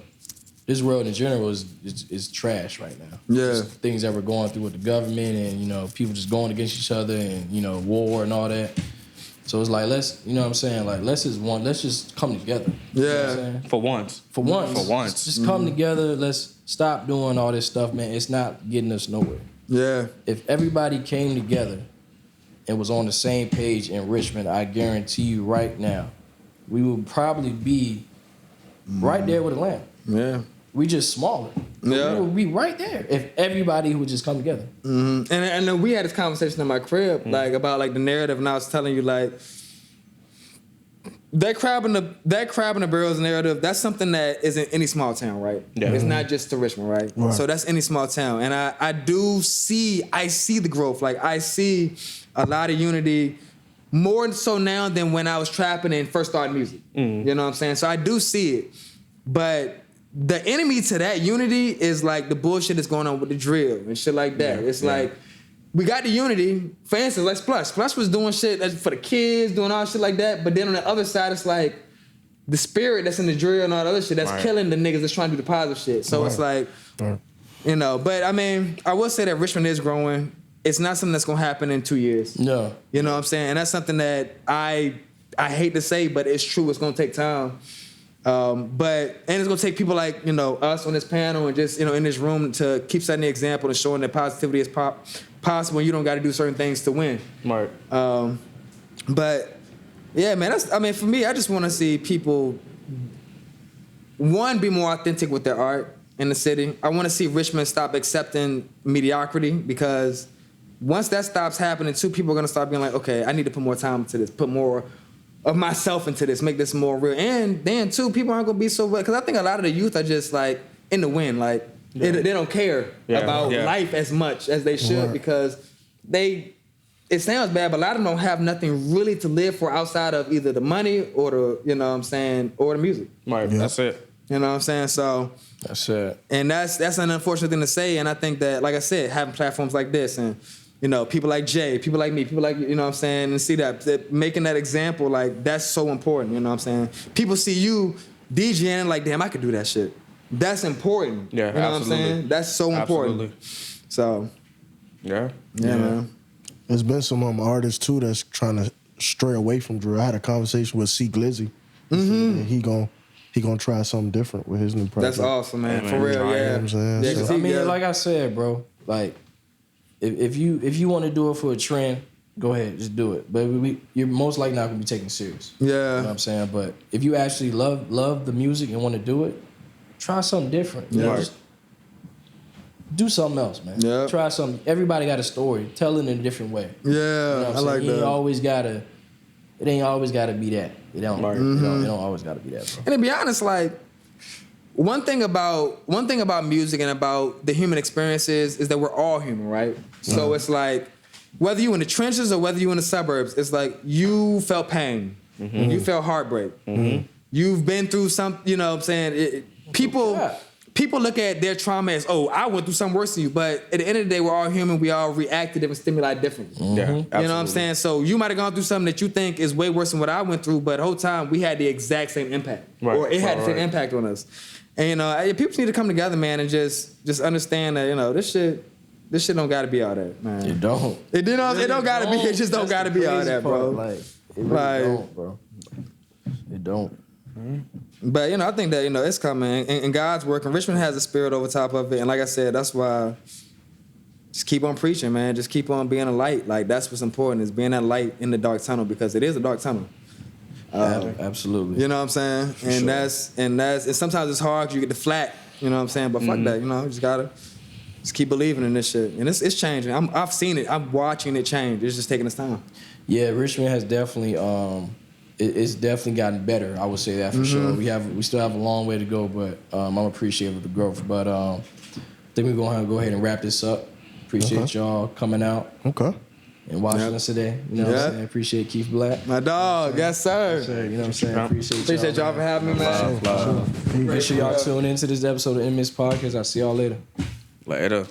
this world in general is trash right now. Yeah. Just things that we're going through with the government and, you know, people just going against each other and, you know, war and all that. So it's like, let's just come together. You know what I'm Yeah. saying? For once. For once. For once. Just come together. Let's stop doing all this stuff, man. It's not getting us nowhere. Yeah. If everybody came together and was on the same page in Richmond, I guarantee you right now, we would probably be right there with Atlanta. Yeah. We just smaller. Yeah. We would be right there if everybody would just come together. And then we had this conversation in my crib, like about like the narrative, and I was telling you like that crab and the barrels narrative. That's something that is in any small town, right? Yeah. It's not just to Richmond, right? Right. So that's any small town, and I see the growth. Like I see a lot of unity. More so now than when I was trapping and first started music. You know what I'm saying? So I do see it. But the enemy to that unity is like the bullshit that's going on with the drill and shit like that. It's like, we got the unity. For instance, like Plush. Plush was doing shit that's for the kids, doing all shit like that. But then on the other side, it's like the spirit that's in the drill and all the other shit that's killing the niggas that's trying to do the positive shit. So it's like, you know, but I mean, I will say that Richmond is growing. It's not something that's gonna happen in 2 years. No. You know what I'm saying? And that's something that I hate to say, but it's true. It's gonna take time. But it's gonna take people like us on this panel and just in this room to keep setting the example and showing that positivity is possible. And you don't got to do certain things to win. Right. But yeah, man. For me, I just want to see people be more authentic with their art in the city. I want to see Richmond stop accepting mediocrity, because once that stops happening, two, people are gonna start being like, okay, I need to put more time into this, put more of myself into this, make this more real. And then two, people aren't gonna be so because I think a lot of the youth are just like in the wind, like they don't care about life as much as they should, because it sounds bad, but a lot of them don't have nothing really to live for outside of either the money or the or the music. Right. Yeah. That's it. You know what I'm saying? So that's it. And that's an unfortunate thing to say. And I think that, like I said, having platforms like this and people like Jay, people like me, people like, what I'm saying, and see that making that example, like, that's so important, what I'm saying? People see you DJing and like, damn, I could do that shit. That's important. Yeah, you know what I'm saying? That's so important. So, yeah, man. There's been some artists, too, that's trying to stray away from drill. I had a conversation with C Glizzy. Mm-hmm. He gonna try something different with his new project. That's awesome, man. For real, You know what I'm saying? Yeah, I mean, like I said, bro, like, if you want to do it for a trend, go ahead, just do it. But you're most likely not gonna be taken serious. Yeah, you know what I'm saying. But if you actually love the music and want to do it, try something different. Just do something else, man. Yeah. Try something. Everybody got a story. Tell it in a different way. Yeah, you know what I'm I like saying? that. It ain't always gotta be that. It don't. It don't always gotta be that, bro. And to be honest, like, one thing about music and about the human experience is that we're all human, right? So it's like, whether you in the trenches or whether you in the suburbs, it's like you felt pain, you felt heartbreak, you've been through some, you know what I'm saying? People look at their trauma as, oh, I went through something worse than you, but at the end of the day, we're all human. We all react to different stimuli differently. Yeah, you know what I'm saying? So you might have gone through something that you think is way worse than what I went through, but the whole time we had the exact same impact, or it had the same impact on us. And people just need to come together, man, and just understand that this shit don't gotta be all that, man. It don't. It don't gotta be. It just don't gotta be all that, bro. Like, it really don't, bro. It don't. But I think that it's coming, and God's working. Richmond has a spirit over top of it, and like I said, that's why. Just keep on preaching, man. Just keep on being a light. Like, that's what's important, is being that light in the dark tunnel, because it is a dark tunnel. Absolutely. You know what I'm saying? And sometimes it's hard 'cause you get the flack. You know what I'm saying? But fuck that. You just gotta keep believing in this shit, and it's changing. I've seen it. I'm watching it change. It's just taking its time. Yeah, Richmond has definitely. It's definitely gotten better. I would say that for sure. We still have a long way to go, but I'm appreciative of the growth. But I think we're gonna go ahead and wrap this up. Appreciate y'all coming out. Okay. And watching us today. You know what I'm saying? Appreciate Keith Black. My dog, yes sir. You know what I'm saying? Appreciate y'all for having me, man. Make sure y'all tune into this episode of InDaMix Podcast. I'll see y'all later. Later.